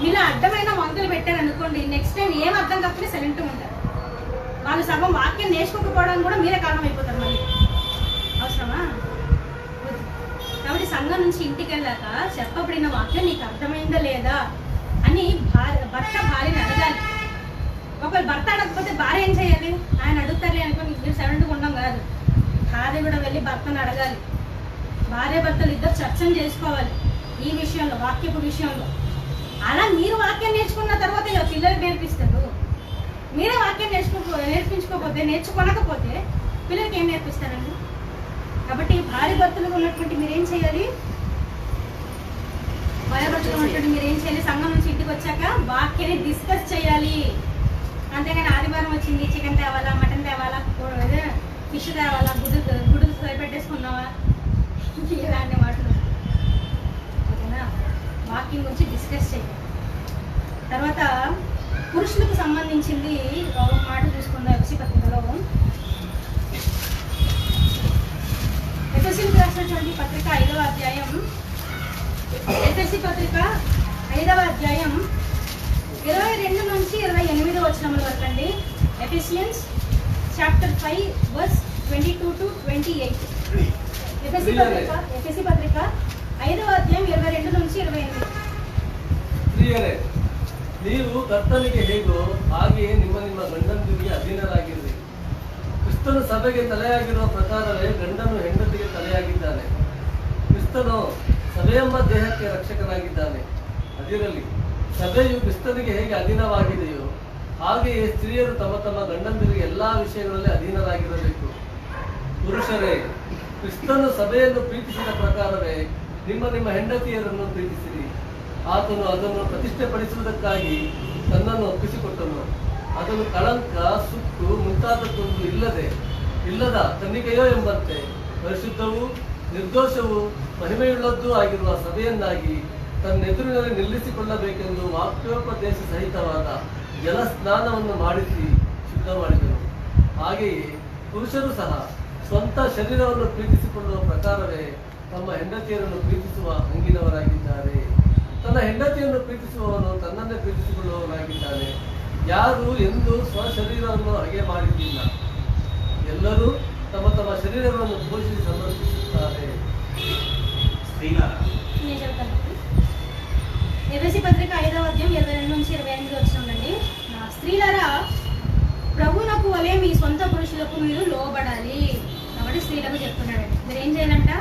మీరు అడ్డమైన వంకలు పెట్టారనుకోండి, నెక్స్ట్ టైం ఏం అర్థం కాకపోతే సైలెంట్గా ఉంటారు. వాళ్ళు సగం వాక్యం నేర్చుకోకపోవడానికి కూడా మీరే కారణం అయిపోతారు. మళ్ళీ అవసరమా? కాబట్టి సంఘం నుంచి ఇంటికి వెళ్ళాక చెప్పబడిన వాక్యం నీకు అర్థమైందా లేదా అని భర్త భార్యని అడగాలి. ఒకవేళ భర్త అడగకపోతే భార్య ఏం చేయాలి, ఆయన అడుగుతారులే అనుకోని మీరు సైలెంట్గా ఉండడం కాదు, భార్య కూడా వెళ్ళి భర్తను అడగాలి. భార్య భర్తలు ఇద్దరు చర్చను చేసుకోవాలి ఈ విషయంలో, వాక్యపు విషయంలో. అలా మీరు వాక్యం నేర్చుకున్న తర్వాత పిల్లలకు నేర్పిస్తారు. మీరే వాక్యం నేర్చుకోనకపోతే పిల్లలకి ఏం నేర్పిస్తారండి? కాబట్టి భార్య భర్తలుగా ఉన్నటువంటి మీరేం చేయాలి, భార్య భర్తలు ఉన్నటువంటి మీరేం చేయాలి, సంఘం నుంచి ఇంటికి వచ్చాక వాక్యాన్ని డిస్కస్ చేయాలి. అంతేగాని ఆదివారం వచ్చింది చికెన్ తేవాలా, మటన్ తేవాలా, ఫిష్ తేవాలా, గుడ్డు పెట్టేసుకున్నావా, ఇలాంటి మాటలు. ఓకేనా? వాకింగ్ గురించి డిస్కస్ చేయాలి. తర్వాత పురుషులకు సంబంధించింది ఒక మాట చూసుకుందాం. ఎఫ్ఎస్సీ పత్రికలో, ఎఫ్ఎస్సీలకు రాసినటువంటి పత్రిక 5వ అధ్యాయం, ఎఫ్ఎస్సీ పత్రిక 5వ అధ్యాయం 22 నుంచి 28 వచనముల వరకు అండి. Ephesians chapter 5 verse 22 to 28. ఎఫెసీ పత్రిక 5వ అధ్యాయం 22 నుంచి 28. ಸ್ತ್ರೀಯರೇ, ನೀವು ಕರ್ತನಿಗೆ ಹೇಗೋ ಹಾಗೆಯೇ ನಿಮ್ಮ ನಿಮ್ಮ ಗಂಡಂದಿರಿಗೆ ಅಧೀನರಾಗಿರಿ. ಕ್ರಿಸ್ತನು ಸಭೆಗೆ ತಲೆಯಾಗಿರುವ ಪ್ರಕಾರವೇ ಗಂಡನು ಹೆಂಡತಿಗೆ ತಲೆಯಾಗಿದ್ದಾನೆ. ಕ್ರಿಸ್ತನು ಸಭೆಯೆಂಬ ದೇಹಕ್ಕೆ ರಕ್ಷಕನಾಗಿದ್ದಾನೆ. ಅದಿರಲಿ, ಸಭೆಯು ಕ್ರಿಸ್ತನಿಗೆ ಹೇಗೆ ಅಧೀನವಾಗಿದೆಯೋ ಹಾಗೆಯೇ ಸ್ತ್ರೀಯರು ತಮ್ಮ ತಮ್ಮ ಗಂಡಂದಿರಿಗೆ ಎಲ್ಲಾ ವಿಷಯಗಳಲ್ಲಿ ಅಧೀನರಾಗಿರಬೇಕು. ಪುರುಷರೇ, ಕ್ರಿಸ್ತನು ಸಭೆಯನ್ನು ಪ್ರೀತಿಸಿದ ಪ್ರಕಾರವೇ ನಿಮ್ಮ ನಿಮ್ಮ ಹೆಂಡತಿಯರನ್ನು ಪ್ರೀತಿಸಿರಿ. ಆತನು ಅದನ್ನು ಪ್ರತಿಷ್ಠೆಪಡಿಸುವುದಕ್ಕಾಗಿ ತನ್ನನ್ನು ಒಪ್ಪಿಸಿಕೊಟ್ಟನು. ಅದನ್ನು ಕಳಂಕ, ಸುಕ್ಕು ಮುಂತಾದದ್ದೊಂದು ಇಲ್ಲದ ಕನ್ನಿಕೆಯೋ ಎಂಬಂತೆ ಪರಿಶುದ್ಧವೂ ನಿರ್ದೋಷವೂ ಮಹಿಮೆಯುಳ್ಳದ್ದೂ ಆಗಿರುವ ಸಭೆಯನ್ನಾಗಿ ತನ್ನೆದುರಿನಲ್ಲಿ ನಿಲ್ಲಿಸಿಕೊಳ್ಳಬೇಕೆಂದು ವಾಕ್ಯೋಪದೇಶ ಸಹಿತವಾದ ಜಲಸ್ನಾನವನ್ನು ಮಾಡಿಸಿ ಶುದ್ಧ ಮಾಡಿದನು. ಹಾಗೆಯೇ ಪುರುಷರು ಸಹ ಸ್ವಂತ ಶರೀರವನ್ನು ಪ್ರೀತಿಸಿಕೊಳ್ಳುವ ಪ್ರಕಾರವೇ ತಮ್ಮ ಹೆಂಡತಿಯರನ್ನು ಪ್ರೀತಿಸುವ ಹಂಗಿನವರಾಗಿದ್ದಾರೆ. ತನ್ನ ಹೆಂಡತಿಯನ್ನು ಪ್ರೀತಿಸುವವನು ತನ್ನನ್ನೇ ಪ್ರೀತಿಸಿಕೊಳ್ಳುವವನಾಗಿದ್ದಾನೆ. ಯಾರು ಎಂದೂ ಸ್ವಶರೀರವನ್ನು ಹಾಗೆ ಮಾಡಿದ್ದಿಲ್ಲ. ಎಲ್ಲರೂ ತಮ್ಮ ತಮ್ಮ ಶರೀರವನ್ನು ಪೋಷಿಸಿ ಸಮರ್ಪಿಸುತ್ತಾರೆ. ఎఫెసీ పత్రిక 5వ అధ్యాయం 22 నుంచి 28 వచ్చిందండి. స్త్రీలారా, ప్రభువునకు వలె మీ సొంత పురుషులకు మీరు లోబడాలి. కాబట్టి స్త్రీలకు చెప్తున్నాడండి, మీరు ఏం చేయాలంట,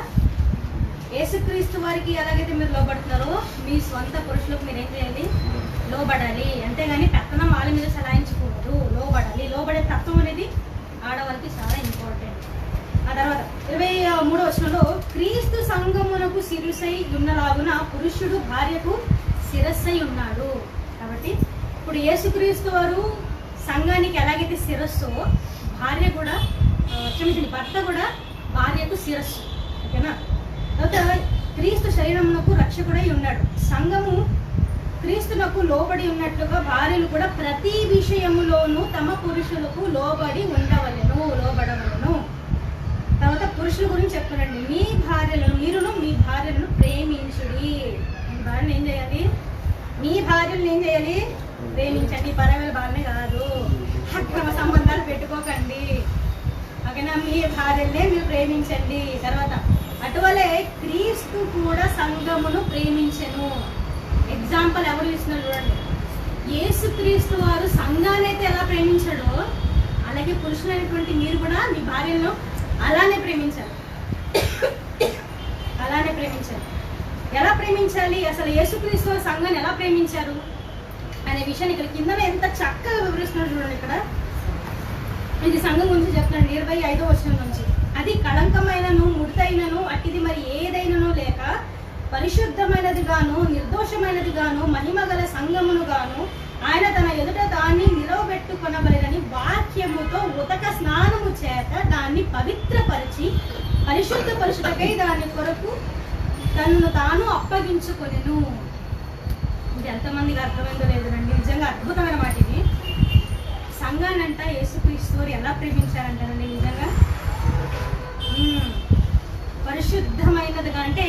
యేసుక్రీస్తు వారికి ఎలాగైతే మీరు లోబడుతున్నారో మీ స్వంత పురుషులకు మీరు ఏం చేయాలి, లోబడాలి. అంతేగాని పెత్తనం వాళ్ళ మీద చలాయించకూడదు, లోబడాలి. లోబడే తత్వం అనేది ఆడవాళ్ళకి చాలా ఇంపార్టెంట్. ఆ తర్వాత 23వ వచనంలో, క్రీస్తు సంఘమునకు శిరస్సై ఉన్నలాగున పురుషుడు భార్యకు శిరస్సై ఉన్నాడు. కాబట్టి ఇప్పుడు యేసుక్రీస్తు వారు సంఘానికి ఎలాగైతే శిరస్సు, భార్య కూడా భర్త కూడా భార్యకు శిరస్సు. ఓకేనా? తర్వాత క్రీస్తు శరీరమునకు రక్షకుడై ఉన్నాడు. సంఘము క్రీస్తునకు లోబడి ఉన్నట్లుగా భార్యలు కూడా ప్రతి విషయములోనూ తమ పురుషులకు లోబడి లోబడవలెను. తర్వాత పురుషుల గురించి చెప్తున్నాండి, మీ భార్యలను ప్రేమించుడి. మీ భార్యను ఏం చేయాలి, ప్రేమించండి. పరవేల భార్యనే కాదు, అక్రమ సంబంధాలు పెట్టుకోకండి. ఓకేనా? మీ భార్యనే మీరు ప్రేమించండి. తర్వాత అటువలే క్రీస్తు కూడా సంఘమును ప్రేమించెను. ఎగ్జాంపుల్ ఎవరు ఇస్తున్నారు చూడండి. యేసు క్రీస్తు వారు సంఘాన్ని అయితే ఎలా ప్రేమించాడో అలాగే పురుషులైనటువంటి మీరు కూడా మీ భార్యను అలానే ప్రేమించాలి. అలానే ప్రేమించాలి. ఎలా ప్రేమించాలి, అసలు యేసుక్రీస్తు వారు సంఘాన్ని ఎలా ప్రేమించారు అనే విషయాన్ని ఇక్కడ కింద ఎంత చక్కగా వివరిస్తున్నారు చూడండి. ఇక్కడ ఇది సంఘం గురించి చెప్తున్నాడు 25వ వచనం నుంచి. అది కళంకమైనను ముడతైనను అట్టిది మరి ఏదైనను లేక పరిశుద్ధమైనది గాను నిర్దోషమైనది గాను మహిమ గల సంఘమును గాను ఆయన తన ఎదుట దాన్ని నిలవబెట్టుకొనబడేదని వాక్యముతో ఉతక స్నానము చేత దాన్ని పవిత్రపరిచి పరిశుద్ధపరచుటకై దాని కొరకు తనను తాను అప్పగించుకొనెను. ఇది ఎంతమందికి అర్థమైందో లేదండి. నిజంగా అద్భుతమైన మాట ఇది. సంఘానంట యేసుక్రీస్తు వారు ఎలా ప్రేమించారంటారండి నిజంగా. పరిశుద్ధమైనదిగా అంటే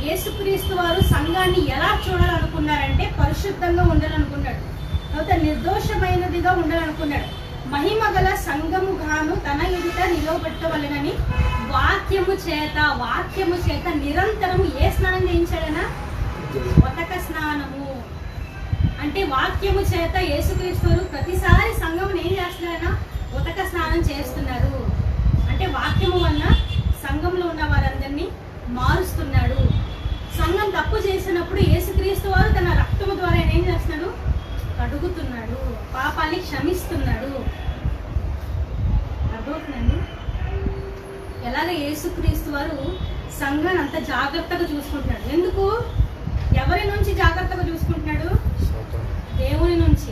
యేసుక్రీస్తు వారు సంఘాన్ని ఎలా చూడాలనుకున్నారంటే పరిశుద్ధంగా ఉండాలనుకున్నాడు. తర్వాత నిర్దోషమైనదిగా ఉండాలనుకున్నాడు. మహిమ గల సంఘము గాను తన ఎదుట నిలవబెట్టవలెనని వాక్యము చేత నిరంతరం ఏ స్నానం చేయించాడనా? ఉతక స్నానము. అంటే వాక్యము చేత యేసుక్రీస్తు వారు ప్రతిసారి సంఘం ఏం చేస్తున్నారన్నా? ఉతక స్నానం చేస్తున్నారు. అంటే వాక్యము వలన సంఘంలో ఉన్న వారందరినీ మారుస్తున్నాడు. సంఘం తప్పు చేసినప్పుడు యేసుక్రీస్తు వారు తన రక్తము ద్వారా ఏం చేస్తున్నాడు? కడుగుతున్నాడు, పాపాన్ని క్షమిస్తున్నాడు. అర్థమవుతుందండి ఎలాగ యేసుక్రీస్తు వారు సంఘాన్ని అంత జాగ్రత్తగా చూసుకుంటున్నాడు. ఎందుకు? ఎవరి నుంచి జాగ్రత్తగా చూసుకుంటున్నాడు? దేవుని నుంచి.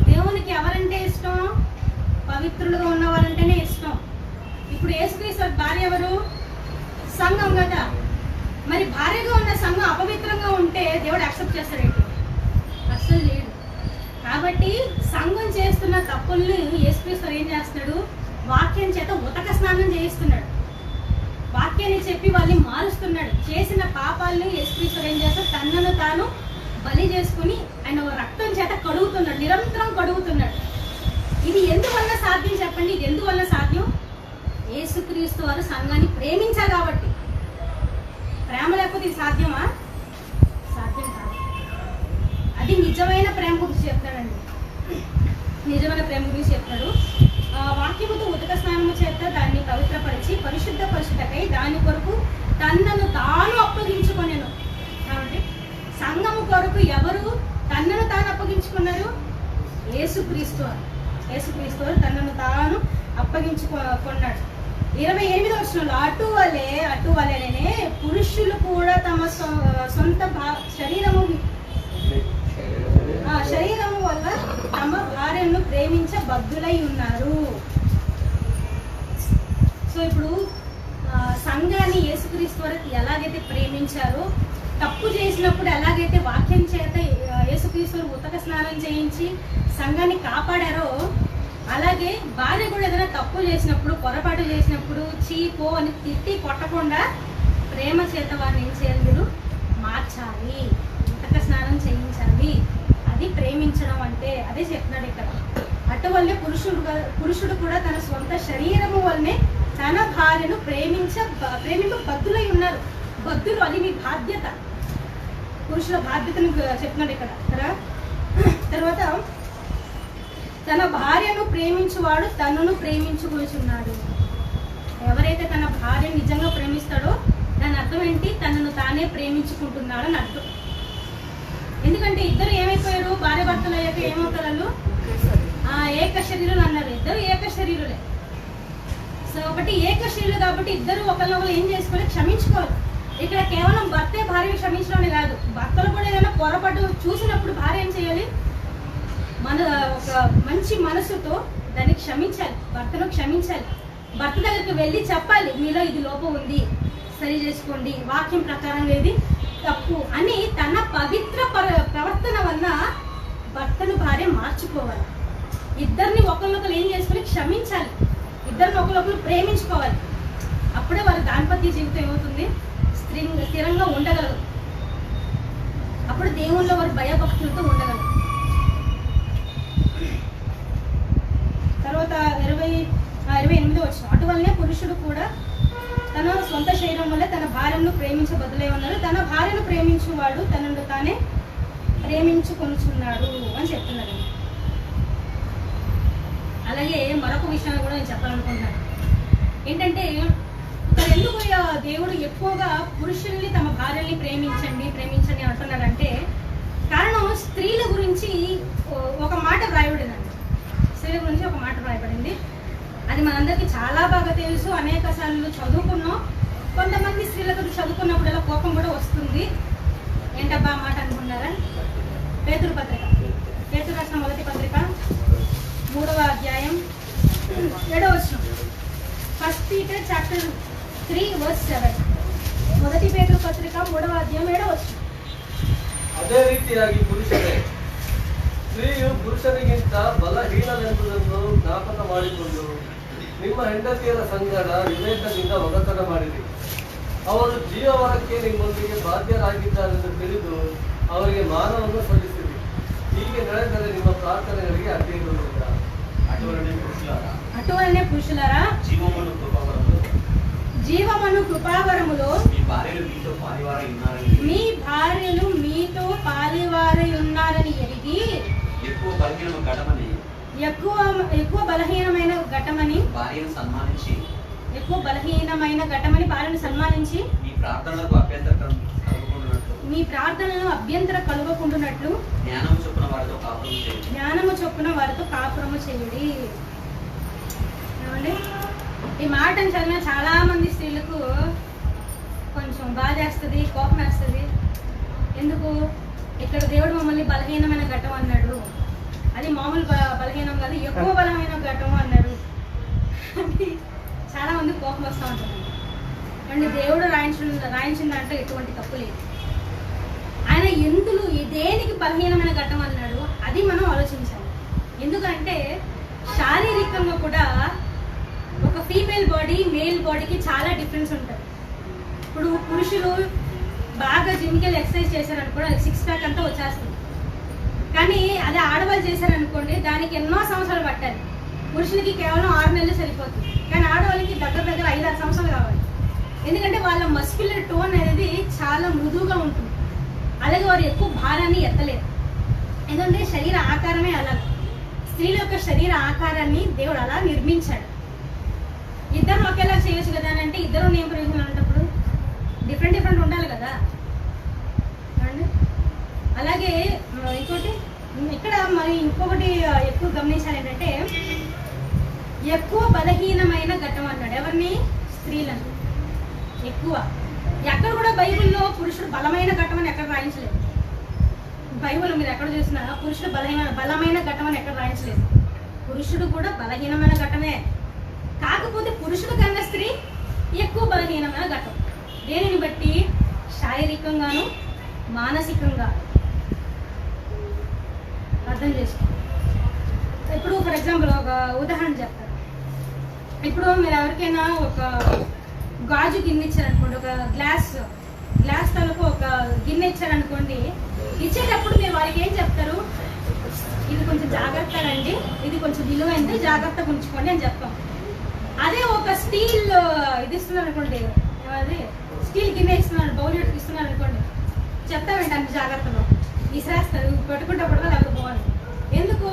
దేవునికి ఎవరంటే ఇష్టం? పవిత్రులుగా ఉన్నవారంటేనే ఇష్టం. ఇప్పుడు యేసుక్రీస్తు భార్య ఎవరు? సంఘం కదా. మరి భార్యగా ఉన్న సంఘం అపవిత్రంగా ఉంటే దేవుడు యాక్సెప్ట్ చేస్తాడేంటి? అస్సలు లేడు. కాబట్టి సంఘం చేస్తున్న తప్పుల్ని యేసుక్రీస్తు ఏం చేస్తున్నాడు? వాక్యం చేత ఉతక స్నానం చేయిస్తున్నాడు. వాక్యాన్ని చెప్పి వాళ్ళని మారుస్తున్నాడు. చేసిన పాపాలని యేసుక్రీస్తు ఏం చేస్తాడు? తనను తాను బలి చేసుకుని ఆయన రక్తం చేత కడుగుతున్నాడు, నిరంతరం కడుగుతున్నాడు. ఇది ఎందువల్ల సాధ్యం చెప్పండి? ఇది ఎందువల్ల సాధ్యం? యేసుక్రీస్తు వారు సంఘాన్ని ప్రేమించారు కాబట్టి. ప్రేమ లేకపోతే ఇది సాధ్యమా? సాధ్యం కాదు. అది నిజమైన ప్రేమ గురించి చెప్తాడండి. నిజమైన ప్రేమ గురించి చెప్తాడు. వాక్యముతో ఉతక స్నానము చేత దాన్ని పవిత్రపరిచి పరిశుద్ధపరచుటకై దాని కొరకు తనను తాను అప్పగించుకొనెను. కాబట్టి సంఘము కొరకు ఎవరు తనను తాను అప్పగించుకున్నారు? యేసుక్రీస్తు వారు. యేసుక్రీస్తు వారు తనను తాను అప్పగించుకున్నాడు. 28వ వచనంలో అటువలనే పురుషులు కూడా తమ సొంత శరీరము వల్ల తమ భార్యను ప్రేమించ బద్ధులై ఉన్నారు. సో ఇప్పుడు సంఘాన్ని యేసుక్రీస్తు వారు ఎలాగైతే ప్రేమించారో, తప్పు చేసినప్పుడు ఎలాగైతే వాక్యం చేత యేసుక్రీస్తు వారు ఉతక స్నానం చేయించి సంఘాన్ని కాపాడారో, అలాగే భార్య కూడా ఏదైనా తప్పు చేసినప్పుడు, పొరపాటు చేసినప్పుడు చీపో అని తిట్టి కొట్టకుండా ప్రేమ చేత వారిని ఏం చేయాలి? మీరు మార్చాలి, ఉతక స్నానం చేయించాలి. అది ప్రేమించడం అంటే. అదే చెప్తున్నాడు ఇక్కడ. అటువల్లే పురుషుడు కూడా తన సొంత శరీరము వల్లనే తన భార్యను ప్రేమింప బద్ధులై ఉన్నారు. బద్ధులు, అది మీ బాధ్యత. పురుషుల బాధ్యతను చెప్తున్నాడు ఇక్కడ. తర్వాత తన భార్యను ప్రేమించువాడు తనను ప్రేమించుకొనుచున్నాడు. ఎవరైతే తన భార్యను నిజంగా ప్రేమిస్తాడో దాని అర్థం ఏంటి? తనను తానే ప్రేమించుకుంటున్నాడు అని అర్థం. ఎందుకంటే ఇద్దరు ఏమైపోయారు? భార్య భర్తలు అయ్యాక ఏమవుతారు? ఏక శరీరులు అన్నారు. ఇద్దరు ఏక శరీరులే. సో ఒకటి ఏక శరీరులు కాబట్టి ఇద్దరు ఒకరినొకరు ఏం చేసుకోవాలి? క్షమించుకోవాలి. ఇక్కడ కేవలం భర్తే భార్యను క్షమించడం కాదు, భర్తలు కూడా ఏదైనా పొరపాటు చూసినప్పుడు భార్య ఏం చేయాలి? ఒక మంచి మనసుతో దాన్ని క్షమించాలి, భర్తను క్షమించాలి. భర్త దగ్గరికి వెళ్ళి చెప్పాలి, మీలో ఇది లోపం ఉంది, సరి చేసుకోండి, వాక్యం ప్రకారం ఏది తప్పు అని. తన పవిత్ర ప్రవర్తన వల్ల భర్తను భార్య మార్చుకోవాలి. ఇద్దరిని ఒకరినొకరు ఏం చేసుకుని క్షమించాలి, ఇద్దరిని ఒకరినొకరు ప్రేమించుకోవాలి. అప్పుడే వారి దాంపత్య జీవితం ఏమవుతుంది? స్థిరంగా ఉండగలరు. అప్పుడు దేవుళ్ళో వారు భయభక్తులతో ఉండగలరు. భార్యను ప్రేమించబదులే ఉన్నారు, తన భార్యను ప్రేమించువాడు తనను తానే ప్రేమించుకొనుచున్నాడు అని చెప్తున్నారు. అలాగే మరొక విషయాన్ని కూడా నేను చెప్పాలనుకుంటున్నాను. ఏంటంటే ఇక్కడ ఎందుకు దేవుడు ఎక్కువగా పురుషుల్ని తమ భార్యల్ని ప్రేమించండి అంటున్నాడంటే కారణం స్త్రీల గురించి ఒక మాట వ్రాయబడిందండి. స్త్రీల గురించి ఒక మాట వ్రాయబడింది. అది మనందరికీ చాలా బాగా తెలుసు, అనేక సార్లు చదువుకున్నాం. కొంతమంది స్త్రీల గురించి చదువుకున్నప్పుడు ఇలా కోపం కూడా వస్తుంది. ఏంటబ్బా మాట అనుకున్నారా? పేతురు రాసిన మొదటి పత్రిక 3వ అధ్యాయం 7వ వచనం. 1 Peter chapter 3 verse 7. మొదటి పేతురు పత్రిక 3వ అధ్యాయం 7వ వచనం. ಅದೇ ರೀತಿಯಾಗಿ ಪುರುಷರೇ, ಸ್ತ್ರೀಯು ಪುರುಷನಿಗಿಂತ ಬಲಹೀನವೆಂಬುದನ್ನು ಜ್ಞಾಪಕ ಮಾಡಿಕೊಂಡು ನಿಮ್ಮ ಹೆಂಡತಿಯರ ಸಂಗಡ ವಿವೇಕದಿಂದ ಒಗತನ ಮಾಡಿರಿ. ಅವರು ಜೀವವರಕ್ಕೆ ನಿಮ್ಮೊಂದಿಗೆ ಬಾಧ್ಯರಾಗಿದ್ದಾರೆಂದು ತಿಳಿದು ಅವರಿಗೆ ಮಾನವನ್ನು ಸಲ್ಲಿಸಿರಿ. ಹೀಗೆ ನಡೆದರೆ ನಿಮ್ಮ ಪ್ರಾರ್ಥನೆಗಳಿಗೆ ಅಡ್ಡಿಯಿರುವುದಿಲ್ಲ. అటువలనే పురుషులారా జీవమను కృపావరములో మీ భార్యలు మీతో పాలివారై ఉన్నారని ఎరిగి ఎక్కువ బలహీనమైన ఘటమని భార్యను సన్మానించి మీ ప్రార్థనలను అభ్యంతర కలుగకుండునట్లు జ్ఞానము చొప్పున వారితో కాపురము చేయుడి. ఈ మాటను చదివిన చాలా మంది స్త్రీలకు కొంచెం బాధ వేస్తుంది, కోపం వేస్తుంది. ఎందుకు? ఇక్కడ దేవుడు మమ్మల్ని బలహీనమైన ఘటం అన్నాడు, అది మామూలు బలహీనం కాదు, ఎక్కువ బలమైన ఘటం అన్నాడు. చాలా మంది కోపం వస్తూ ఉంటుంది. అండ్ దేవుడు రాయించిన దాంట్లో ఎటువంటి తప్పు లేదు. ఆయన ఎందులో దేనికి బలహీనమైన ఘట్టం అన్నాడు అది మనం ఆలోచించాలి. ఎందుకంటే శారీరకంగా కూడా ఒక ఫీమేల్ బాడీ మేల్ బాడీకి చాలా డిఫరెన్స్ ఉంటుంది. ఇప్పుడు పురుషులు బాగా జిమ్కి వెళ్ళి ఎక్సర్సైజ్ చేశారనుకోండి, అది 6 ప్యాక్ అంతా వచ్చేస్తుంది. కానీ అదే ఆడవాళ్ళు చేశారనుకోండి, దానికి ఎన్నో సంవత్సరాలు పట్టాలి. పురుషులకి కేవలం 6 నెలలు సరిపోతుంది, కానీ ఆడవాళ్ళకి దగ్గర 5-6 సంవత్సరాలు కావాలి. ఎందుకంటే వాళ్ళ మస్క్యులర్ టోన్ అనేది చాలా మృదువుగా ఉంటుంది. అలాగే వారు ఎక్కువ భారాన్ని ఎత్తలేరు. ఎందుకంటే శరీర ఆకారమే అలా. స్త్రీల యొక్క శరీర ఆకారాన్ని దేవుడు అలా నిర్మించాడు. ఇద్దరు ఒకేలా చేయొచ్చు కదా అని అంటే ఇద్దరు నేను ప్రయోజనం అన్నప్పుడు డిఫరెంట్ ఉండాలి కదా. అలాగే ఇంకోటి ఇక్కడ మరి ఇంకొకటి ఎక్కువ గమనించాలి ఏంటంటే ఎక్కువ బలహీనమైన ఘట్టం అన్నాడు. ఎవరిని? స్త్రీలను. ఎక్కువ ఎక్కడ కూడా బైబిల్లో పురుషుడు బలమైన ఘట్టం అని ఎక్కడ రాయించలేదు. బైబిల్ మీరు ఎక్కడ చూసినా పురుషుడు బలమైన ఘట్టం అని ఎక్కడ రాయించలేదు. పురుషుడు కూడా బలహీనమైన ఘట్టమే. కాకపోతే పురుషుడు కన్నా స్త్రీ ఎక్కువ బలహీనమైన ఘట్టం. దేనిని బట్టి? శారీరకంగాను మానసికంగా. అర్థం చేసుకో. ఇప్పుడు ఫర్ ఎగ్జాంపుల్ ఒక ఉదాహరణ చెప్తాను. ఇప్పుడు మీరు ఎవరికైనా ఒక గాజు గిన్నె ఇచ్చారనుకోండి, ఒక గ్లాస్ తాలూకు ఒక గిన్నె ఇచ్చారనుకోండి, ఇచ్చేటప్పుడు మీరు వాళ్ళకి ఏం చెప్తారు? ఇది కొంచెం జాగ్రత్తగా అండి, ఇది కొంచెం విలువైంది, జాగ్రత్తగా ఉంచుకోండి అని చెప్తాం. అదే ఒక స్టీల్ ఇది ఇస్తున్నారు అనుకోండి, అది స్టీల్ గిన్నె ఇస్తున్నారు, బౌల్ ఇస్తున్నారు అనుకోండి, చెప్తామండి అంత జాగ్రత్తగా విసిరేస్తారు, పెట్టుకుంటప్పుడు లేకపోతే బాగుంది. ఎందుకు?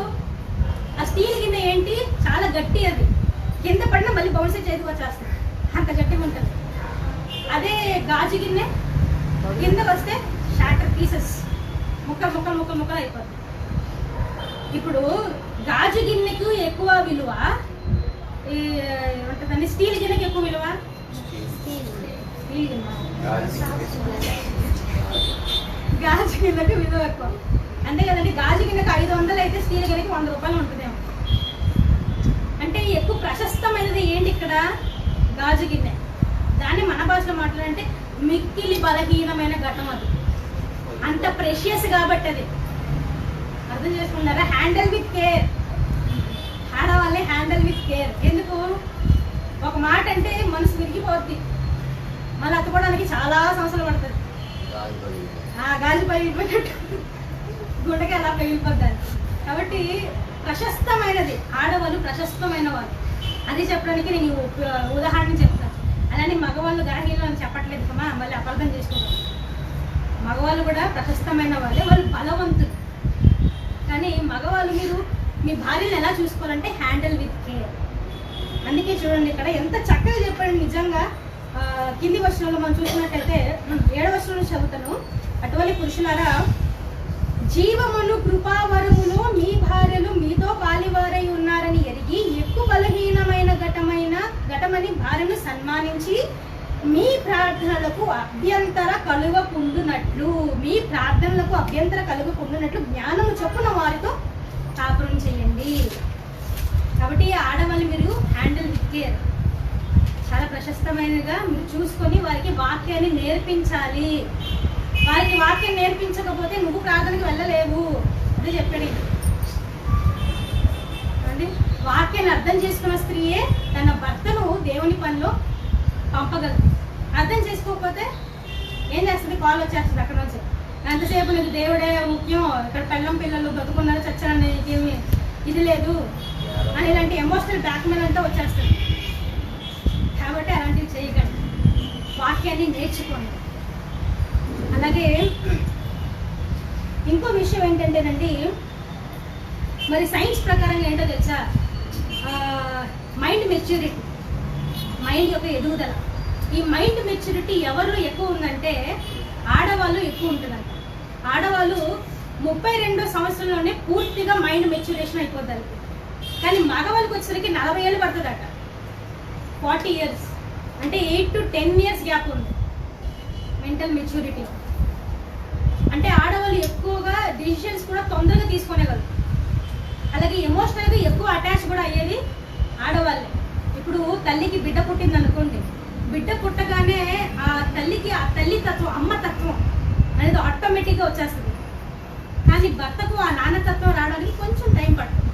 ఆ స్టీల్ గిన్నె ఏంటి? చాలా గట్టి, అది కింద పడినా మళ్ళీ బౌన్సే చేతికి వచ్చేస్తుంది, అంత గట్టిగా ఉంటుంది. అదే గాజు గిన్నె కింద వస్తే షాటర్ పీసెస్, ముక్కలు అయిపోతుంది. ఇప్పుడు గాజు గిన్నెకు ఎక్కువ విలువ, ఏమంటుందండి, స్టీల్ గిన్నెకి ఎక్కువ విలువ. గాజు గిన్నెకు విలువ ఎక్కువ, అంతే కదండి. గాజు గిన్నెకు 500 అయితే స్టీల్ గిన్నెకి 100 రూపాయలు ఉంటుందేమో. అంటే ఎక్కువ ప్రశస్తమైనది ఏంటి ఇక్కడ? గాజు గిన్నె. దాన్ని మన భాషలో మాట్లాడంటే మిక్కిలి బలహీనమైన ఘటం. అది అంత ప్రెషియస్ కాబట్టి అది అర్థం చేసుకున్నారా? Handle with care. ఆడవాళ్ళే హ్యాండిల్ విత్ కేర్. ఎందుకు? ఒక మాట అంటే మనసు విరిగిపోద్ది, మళ్ళీ అత్తుకోవడానికి చాలా సంవత్సరాలు పడుతుంది. గాజు పగిలిపోయినట్టు గుండెకి అలా పగిలిపోద్ది. కాబట్టి ప్రశస్తమైనది, ఆడవాళ్ళు ప్రశస్తమైన వాళ్ళు. అది చెప్పడానికి నేను ఉదాహరణ చెప్తాను. అలానే మగవాళ్ళు గర్హీలు అని చెప్పట్లేదు కమా, మళ్ళీ అపార్థం చేసుకుంటారు. మగవాళ్ళు కూడా ప్రశస్తమైన వాళ్ళే, వాళ్ళు బలవంతులు. కానీ మగవాళ్ళు మీరు మీ భార్యను ఎలా చూసుకోవాలంటే హ్యాండిల్ విత్ కేర్. అందుకే చూడండి ఇక్కడ ఎంత చక్కగా చెప్పండి నిజంగా. కింది వచనంలో మనం చూసినట్టయితే 7వ వచనంలో చదువుతాను. అటువంటి పురుషులారా, జీవమును కృపావరములో మీ భార్యలు మీతో పాలివారై ఉన్నారని ఎరిగి ఎక్కువ బలహీనమైన ఘటమని భార్యను సన్మానించి మీ ప్రార్థనలకు అభ్యంతర కలుగకుండునట్లు జ్ఞానము చొప్పున వారితో కాపురం చేయండి. కాబట్టి ఆడవాళ్ళు మీరు హ్యాండిల్ విత్ కేర్, చాలా ప్రశస్తమైనగా మీరు చూసుకొని వారికి వాక్యాన్ని నేర్పించాలి. వారికి వాక్యం నేర్పించకపోతే నువ్వు ప్రార్థనకు వెళ్ళలేవు. అదే చెప్పాడు. అంటే వాక్యాన్ని అర్థం చేసుకున్న స్త్రీయే తన భర్తను దేవుని పనిలో పంపగలదు. అర్థం చేసుకోకపోతే ఏం చేస్తుంది? కాల్ వచ్చేస్తుంది అక్కడ నుంచి, ఎంతసేపు నీకు దేవుడే ముఖ్యం, ఇక్కడ పిల్లలు బతుకున్నారు చచ్చారని ఏమి ఇది లేదు అని ఇలాంటి ఎమోషనల్ బ్లాక్మెయిల్ అంతా వచ్చేస్తుంది. కాబట్టి అలాంటివి చేయకండి, వాక్యాన్ని నేర్చుకోండి. అలాగే ఇంకో విషయం ఏంటంటేనండి, మరి సైన్స్ ప్రకారంగా ఏంటో తెలుసా, మైండ్ మెచ్యూరిటీ, మైండ్ యొక్క ఎదుగుదల. ఈ మైండ్ మెచ్యూరిటీ ఎవరిలో ఎక్కువ ఉందంటే ఆడవాళ్ళు ఎక్కువ ఉంటుందంట. ఆడవాళ్ళు 32 సంవత్సరంలోనే పూర్తిగా మైండ్ మెచ్యూరేషన్ అయిపోతారు. కానీ మగవాళ్ళకి వచ్చేసరికి 40 ఏళ్ళు పడుతుందట, 40 ఇయర్స్. అంటే 8 to 10 ఇయర్స్ గ్యాప్ ఉంది మెంటల్ మెచ్యూరిటీ. అంటే ఆడవాళ్ళు ఎక్కువగా డిసిషన్స్ కూడా తొందరగా తీసుకునేవాళ్ళు. అలాగే ఎమోషనల్గా ఎక్కువ అటాచ్ కూడా అయ్యేది ఆడవాళ్ళే. ఇప్పుడు తల్లికి బిడ్డ పుట్టింది అనుకోండి, బిడ్డ పుట్టగానే ఆ తల్లికి ఆ తల్లి తత్వం, అమ్మ తత్వం అనేది ఆటోమేటిక్గా వచ్చేస్తుంది. కానీ భర్తకు ఆ నాన్నతత్వం రావడానికి కొంచెం టైం పడుతుంది.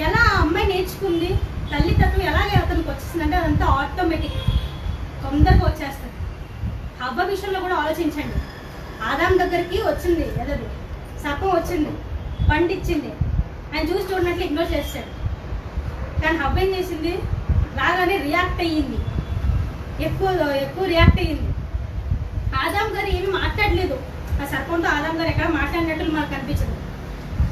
ఎలా ఆ అమ్మాయి నేర్చుకుంది, తల్లి తత్వం ఎలాగే అతనికి వచ్చేసిందంటే అదంతా ఆటోమేటిక్, తొందరగా వచ్చేస్తుంది. హవ్వ విషయంలో కూడా ఆలోచించండి. ఆదాం దగ్గరికి వచ్చింది ఎదది, సర్పం వచ్చింది, పండిచ్చింది, ఆయన చూసి చూడనట్లు ఇగ్నోర్ చేస్తాడు. కానీ హవ్వ ఏం చేసింది? రాగానే రియాక్ట్ అయ్యింది, ఎక్కువ రియాక్ట్ అయ్యింది. ఆదాం గారు ఏమి మాట్లాడలేదు, ఆ సర్పంతో ఆదాం గారు ఎక్కడ మాట్లాడినట్లు మనకు కనిపించదు.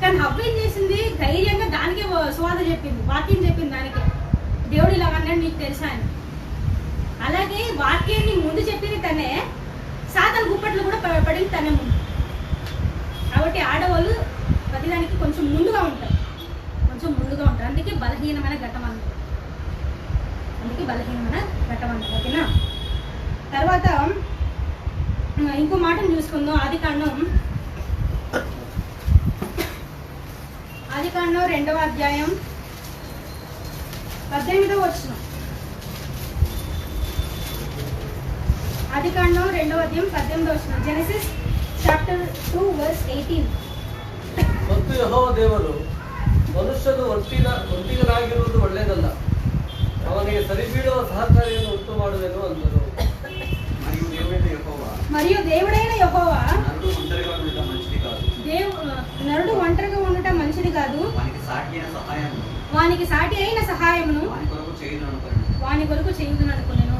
కానీ హవ్వ ఏం చేసింది? ధైర్యంగా దానికే సువాద చెప్పింది, వాక్యం చెప్పింది దానికే, దేవుడు ఇలా అన్నాడు నీకు తెలుసా అని. అలాగే వాక్యాన్ని ముందు చెప్పింది తనే, సాతాను గుప్పట్లు కూడా పడింది తనే ముందు. కాబట్టి ఆడవాళ్ళు ప్రతిదానికి కొంచెం ముందుగా ఉంటారు. అందుకే బలహీనమైన ఘటం అంటారు. ఓకేనా? తర్వాత ఇంకో మాటను చూసుకుందాం. ఆదికాండం 2వ అధ్యాయం 18వ వచనం. ఆదికాండం 2వ అధ్యాయం 18వ వచనం. Genesis chapter 2 verse 18. ಮತ್ತು ಯೆಹೋವ ದೇವರು ಮನುಷ್ಯನು ಒಂಟಿಗನಾಗಿರುವುದು ಒಳ್ಳೆಯದಲ್ಲ, ಅವನಿಗೆ ಸರಿಬೀಳುವ ಸಹಕಾರಿಯನ್ನು ಉಂಟು ಮಾಡುವೆನು ಅಂದರು. మరియు దేవుడైన యెహోవా నరుడు ఒంటరిగా ఉండటం మంచిది కాదు, వానికి సాటి అయిన సహాయమును వాని కొరకు చేయుదును అనుకునేను.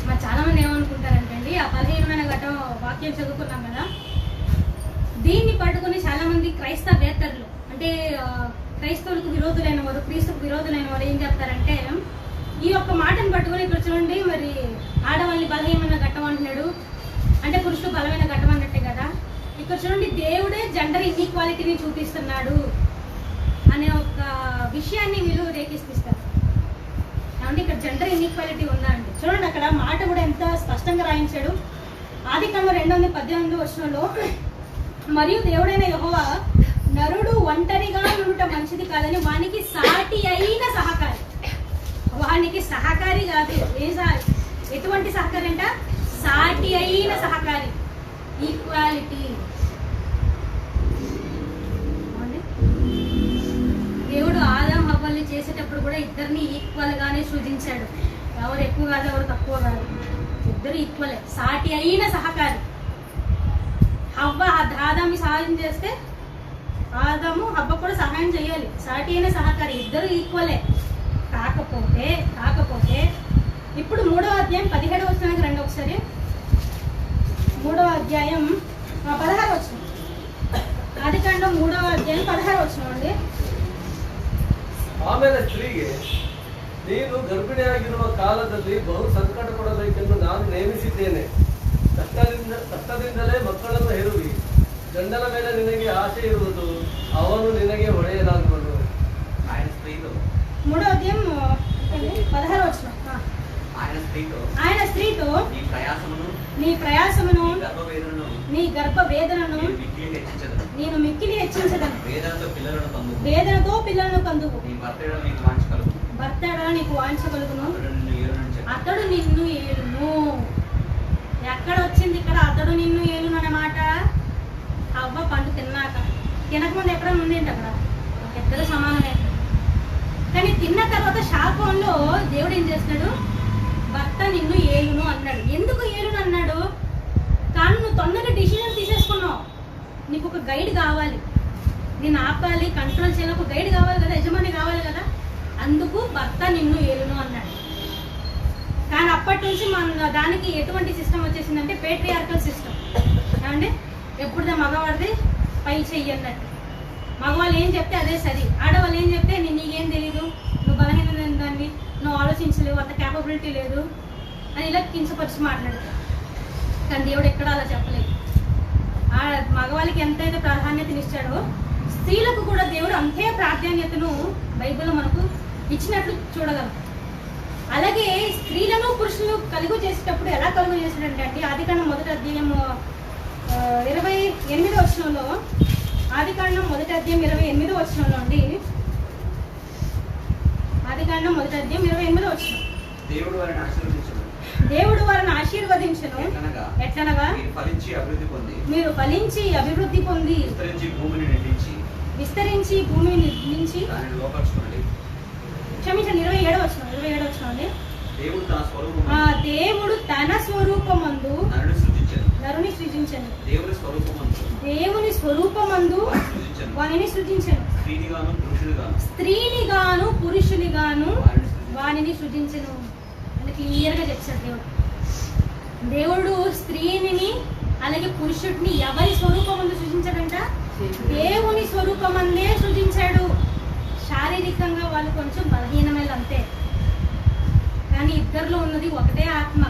మరి చాలా మంది ఏమనుకుంటారంటే ఆ బలహీనమైన ఘటన వాక్యం చదువుకున్నాం కదా, దీన్ని పట్టుకుని చాలా మంది క్రైస్తవేత్తరులు, అంటే క్రైస్తవులకు విరోధులైన వారు, క్రీస్తుకు విరోధులైన వారు ఏం చెప్తారంటే, ఈ యొక్క మాటను పట్టుకుని ఇక్కడ చూడండి, మరి ఆడవాళ్ళని బలహీనమైన ఘట్టం అంటున్నాడు అంటే పురుషులు బలమైన ఘట్టం అన్నట్టే కదా. ఇక్కడ చూడండి, దేవుడే జెండర్ ఇన్ఈక్వాలిటీని చూపిస్తున్నాడు అనే ఒక విషయాన్ని వీళ్ళు రేకిస్తారు. కాబట్టి ఇక్కడ జెండర్ ఇన్ఈక్వాలిటీ ఉందా అండి? చూడండి అక్కడ మాట కూడా ఎంత స్పష్టంగా రాయించాడు. ఆదికాండం 2:18 వచనంలో, మరియు దేవుడైన యెహోవా నరుడు ఒంటరిగా ఉండటం మంచిది కాదని వానికి సాటి అయిన సహకారి, వానికి సహకారి కాదు, ఎటువంటి సహకారి అంట? సాటి అయిన సహకారి, ఈక్వాలిటీ. దేవుడు ఆదాం హవ్వల్ని చేసేటప్పుడు కూడా ఇద్దరిని ఈక్వల్ గానే సృజించాడు. ఎవరు ఎక్కువ కాదు, ఎవరు తక్కువ కాదు, ఇద్దరు ఈక్వలే, సాటి అయిన సహకారి. హవ్వ ఆదాము సహాయం చేస్తే ఆదాము హవ్వ కూడా సహాయం చేయాలి, సాటి అయిన సహకారి, ఇద్దరు ఈక్వలే. కాకపోతే ఇప్పుడు 3వ అధ్యాయం 17వ వచనానికి రండి ఒకసారి. 3వ అధ్యాయం 16వ వచనం. ఆదికాండం 3వ అధ్యాయం 16వ వచనం అండి. ಆಮೇಲೆ ಸ್ತ್ರೀಗೆ, ನೀನು ಗರ್ಭಿಣಿಯಾಗಿರುವ ಕಾಲದಲ್ಲಿ ಬಹು ಸಂಕಟ ಕೊಡಬೇಕೆಂದು ನಾನು ನೇಮಿಸಿದ್ದೇನೆ. ಕಷ್ಟದಿಂದಲೇ ಮಕ್ಕಳನ್ನು ಹೆರುವಿ. ಗಂಡನ ಮೇಲೆ ನಿನಗೆ ಆಸೆ ಇರುವುದು, ಅವನು ನಿನಗೆ ಹೊಡೆಯಲಾಗುವನು. ఆయన స్త్రీతో 3వ అధ్యాయం 16వ వచనం. ఆయన స్త్రీతో నీ ప్రయాసమును నీ గర్భవేదనను నేను మిక్కిలి హెచ్చించదను. వేదనతో పిల్లలను కందువు. భర్త ఎడల నీకు వాంఛ కలుగును, అతడు నిన్ను ఏలును. ఎక్కడ వచ్చింది ఇక్కడ అతడు నిన్ను ఏలును అనే మాట? అవ్వ పండు తినకముందు ఎక్కడ ఉంది ఏంటి అక్కడ? ఇద్దరు సమానమే. కానీ తిన్న తర్వాత శాపంలో దేవుడు ఏం చేస్తున్నాడు? భర్త నిన్ను ఏలును అన్నాడు. ఎందుకు ఏలును అన్నాడు? కానీ నువ్వు తొందరగా డిసిజన్ తీసేసుకున్నావు. నీకు ఒక గైడ్ కావాలి, నేను ఆపాలి, కంట్రోల్ చేయాలి, ఒక గైడ్ కావాలి కదా, యజమాని కావాలి కదా. అందుకు భర్త నిన్ను ఏలును అన్నాడు. కానీ అప్పటి నుంచి మన దానికి ఎటువంటి సిస్టమ్ వచ్చేసిందంటే పేట్రియార్కల్ సిస్టమ్. ఏమండి, ఎప్పుడుదా మగవాడిది పై చెయ్యి అన్నట్టు. మగవాళ్ళు ఏం చెప్తే అదే సరి, ఆడవాళ్ళు ఏం చెప్తే నీకేం తెలీదు, నువ్వు బలహీనమైన దాన్ని, నువ్వు ఆలోచించలేవు, అంత క్యాపబిలిటీ లేదు అని ఇలా కించపరిచి మాట్లాడతారు. కానీ దేవుడు ఎక్కడ అలా చెప్పలేదు. మగవాళ్ళకి ఎంతైతే ప్రాధాన్యతనిచ్చాడో స్త్రీలకు కూడా దేవుడు అంతే ప్రాధాన్యతను బైబిల్లో మనకు ఇచ్చినట్లు చూడగలం. అలాగే స్త్రీలను పురుషులు కలుగు చేసేటప్పుడు ఎలా కలుగు చేసినట్టు అండి, ఆదికాండం 1వ అధ్యాయం 28వ వచనంలో, ఆదికాండం 1వ అధ్యాయం 28వ వచనంలో అండి, ఆదికాండం 1వ అధ్యాయం 28వ వచనం. దేవుడు వారిని ఆశీర్వదించును ఎట్లనగా మీరు ఫలించి అభివృద్ధి పొంది విస్తరించి భూమిని నిర్మించి. క్షమించండి, 27వ వచనం అండి. దేవుడు తన స్వరూపమందు నరుని సృజించను. దేవుని స్వరూపమందు వానిని సృజించను. స్త్రీని గాను పురుషుని గాను వానిని సృజించను అని క్లియర్గా చెప్పాడు దేవుడు స్త్రీని అలాగే పురుషుడిని ఎవరి స్వరూపమందు సృజించాడంట? దేవుని స్వరూపమందే సృజించాడు. శారీరకంగా వాళ్ళు కొంచెం బలహీనమైన అంతే, కానీ ఇద్దరిలో ఉన్నది ఒకటే ఆత్మ.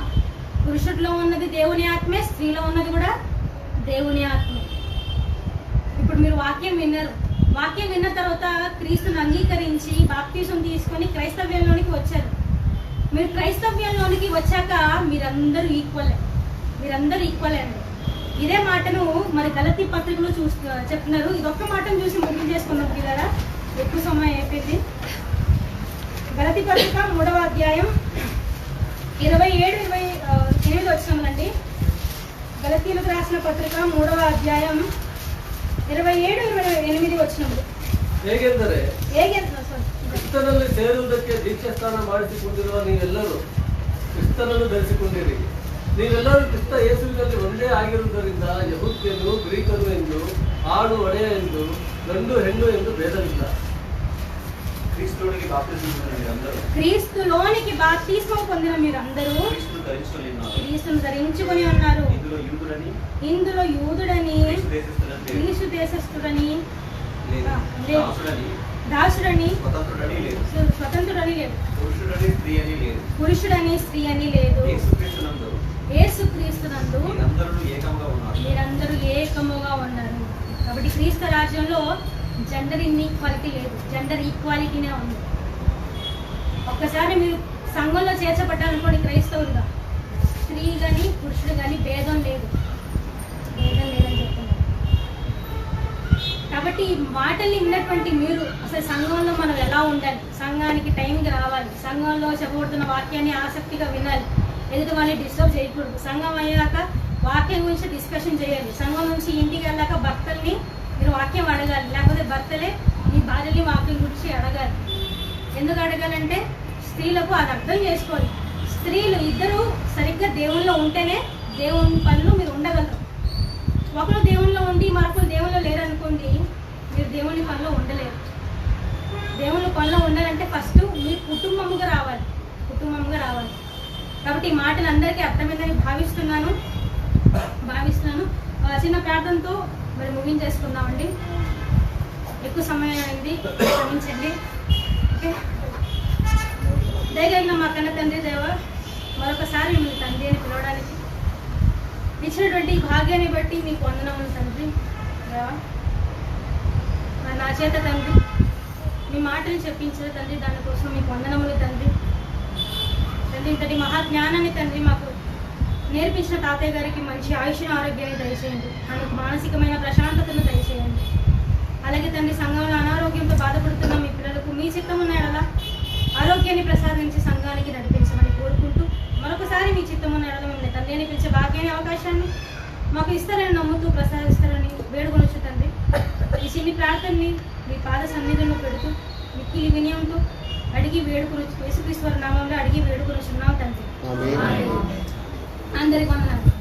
పురుషుడిలో ఉన్నది దేవుని ఆత్మే, స్త్రీలో ఉన్నది కూడా దేవుని ఆత్మే. ఇప్పుడు మీరు వాక్యం విన్నారు. వాక్యం విన్న తర్వాత క్రీస్తుని అంగీకరించి బాప్తిజం తీసుకొని క్రైస్తవ్యంలోనికి వచ్చారు. మీరు క్రైస్తవ్యంలోనికి వచ్చాక మీరందరూ ఈక్వలే అండి. ఇదే మాటను మరి గలతీ పత్రికలో చెప్తున్నారు. ఇదొక్క మాటను చూసి ముగింపు చేసుకున్నాం కదా, ఎక్కువ సమయం అయిపోయింది. గలతీ పత్రిక 3వ అధ్యాయం 27-28 వచనములండి. గలతీలకు రాసిన పత్రిక 3వ అధ్యాయం 27-28 వచనములు. ಹೇಗೆಂದರೆ ಕ್ರಿಸ್ತನಲ್ಲಿ ಸೇರುವುದಕ್ಕೆ ದೀಕ್ಷಾಸ್ನಾನ ಮಾಡಿಸಿಕೊಂಡಿರುವ ನೀವೆಲ್ಲರೂ ಕ್ರಿಸ್ತನನ್ನು ಧರಿಸಿಕೊಂಡಿರಿ. ನೀವೆಲ್ಲರೂ ಕ್ರಿಸ್ತ ಯೇಸುವಿನಲ್ಲಿ ಒಂದೇ ಆಗಿರುವುದರಿಂದ ಯಹೂದ್ಯರು ಗ್ರೀಕರು ಎಂದು, ಆಡು ಒಡೆಯ ಎಂದು, ಗಂಡು ಹೆಣ್ಣು ಎಂದು ಭೇದವಿಲ್ಲ. క్రీస్తులోనికి బాప్తిస్మం పొందిన మీరందరూ క్రీస్తును ధరించుకొని ఉన్నారు. ఇందులో యూదుడని, గ్రీసు దేశస్థుడని, దాసుడని, స్వతంత్రుడని లేదు, పురుషుడని స్త్రీ అని లేదు. యేసుక్రీస్తునందు మీరందరూ ఏకముగా ఉన్నారు. కాబట్టి క్రీస్తు రాజ్యంలో జెండర్ ఇన్ఈక్వాలిటీ లేదు, జెండర్ ఈక్వాలిటీనే ఉంది. ఒక్కసారి మీరు సంఘంలో చేర్చబడ్డారనుకోండి క్రైస్తవులుగా, స్త్రీ కానీ పురుషుడు కానీ భేదం లేదని చెప్తున్నారు. కాబట్టి ఈ మాటల్ని విన్నటువంటి మీరు అసలు సంఘంలో మనం ఎలా ఉండాలి, సంఘానికి టైంకి రావాలి, సంఘంలో చెప్పబడుతున్న వాక్యాన్ని ఆసక్తిగా వినాలి, ఎదుటి వాళ్ళని డిస్టర్బ్ చేయకూడదు. సంఘం అయ్యాక వాక్యం గురించి డిస్కషన్ చేయాలి. సంఘం నుంచి ఇంటికి వెళ్ళాక భర్తల్ని మీరు వాక్యం అడగాలి, లేకపోతే భర్తలే మీ భార్యని వాక్యం గురించి అడగాలి. ఎందుకు అడగాలంటే స్త్రీలకు అది అర్థం చేసుకోవాలి. స్త్రీలు ఇద్దరు సరిగ్గా దేవుల్లో ఉంటేనే దేవుని పనులు మీరు ఉండగలరు. ఒకరు దేవునిలో ఉండి మరొకరు దేవునిలో లేరనుకోండి, మీరు దేవుని పనిలో ఉండలేరు. దేవుని పనిలో ఉండాలంటే ఫస్ట్ మీరు కుటుంబముగా రావాలి, కుటుంబముగా రావాలి. కాబట్టి ఈ మాటలు అందరికీ అర్థమైందని భావిస్తున్నాను. చిన్న ప్రార్థనతో మరి ముగించేసుకుందామండి. ఎక్కువ సమయం అయింది, క్షమించండి. ఓకే, దయగలిగిన మా కన్న తండ్రి దేవ, మరొకసారి మిమ్మల్ని తండ్రి అని పిలవడానికి ఇచ్చినటువంటి భాగ్యాన్ని బట్టి మీకు వందనములు తండ్రి దేవ. మరి నా చేత తండ్రి మీ మాటలు చెప్పించారు తండ్రి, దానికోసం మీకు వందనములు తండ్రి. తండ్రి ఇంతటి మహాజ్ఞానాన్ని తండ్రి మాకు నేర్పించిన తాతయ్య గారికి మంచి ఆయుష్ను ఆరోగ్యాన్ని దయచేయండి, మనకు మానసికమైన ప్రశాంతతను దయచేయండి. అలాగే తండ్రి సంఘంలో అనారోగ్యంతో బాధపడుతున్న మీ పిల్లలకు మీ చిత్తం ఉన్న ఆరోగ్యాన్ని ప్రసాదించి సంఘానికి నడిపించమని కోరుకుంటూ మరొకసారి మీ చిత్తం ఉన్న మిమ్మల్ని తండ్రి అని పిలిచే భాగ్యాన్ని అవకాశాన్ని మాకు ఇస్తారని నమ్ముతూ ప్రసాదిస్తారని వేడుకొనొచ్చు తండ్రి. ఈ చిన్ని ప్రార్థనని మీ పాద సన్నిధిలో పెడుతూ మిక్కిలి వినయంతో అడిగి వేడుకొనొచ్చు, యేసుక్రీస్తు నామంలో అడిగి వేడుకొనొచ్చున్నాం తండ్రి. అందరికీ వందనాలు.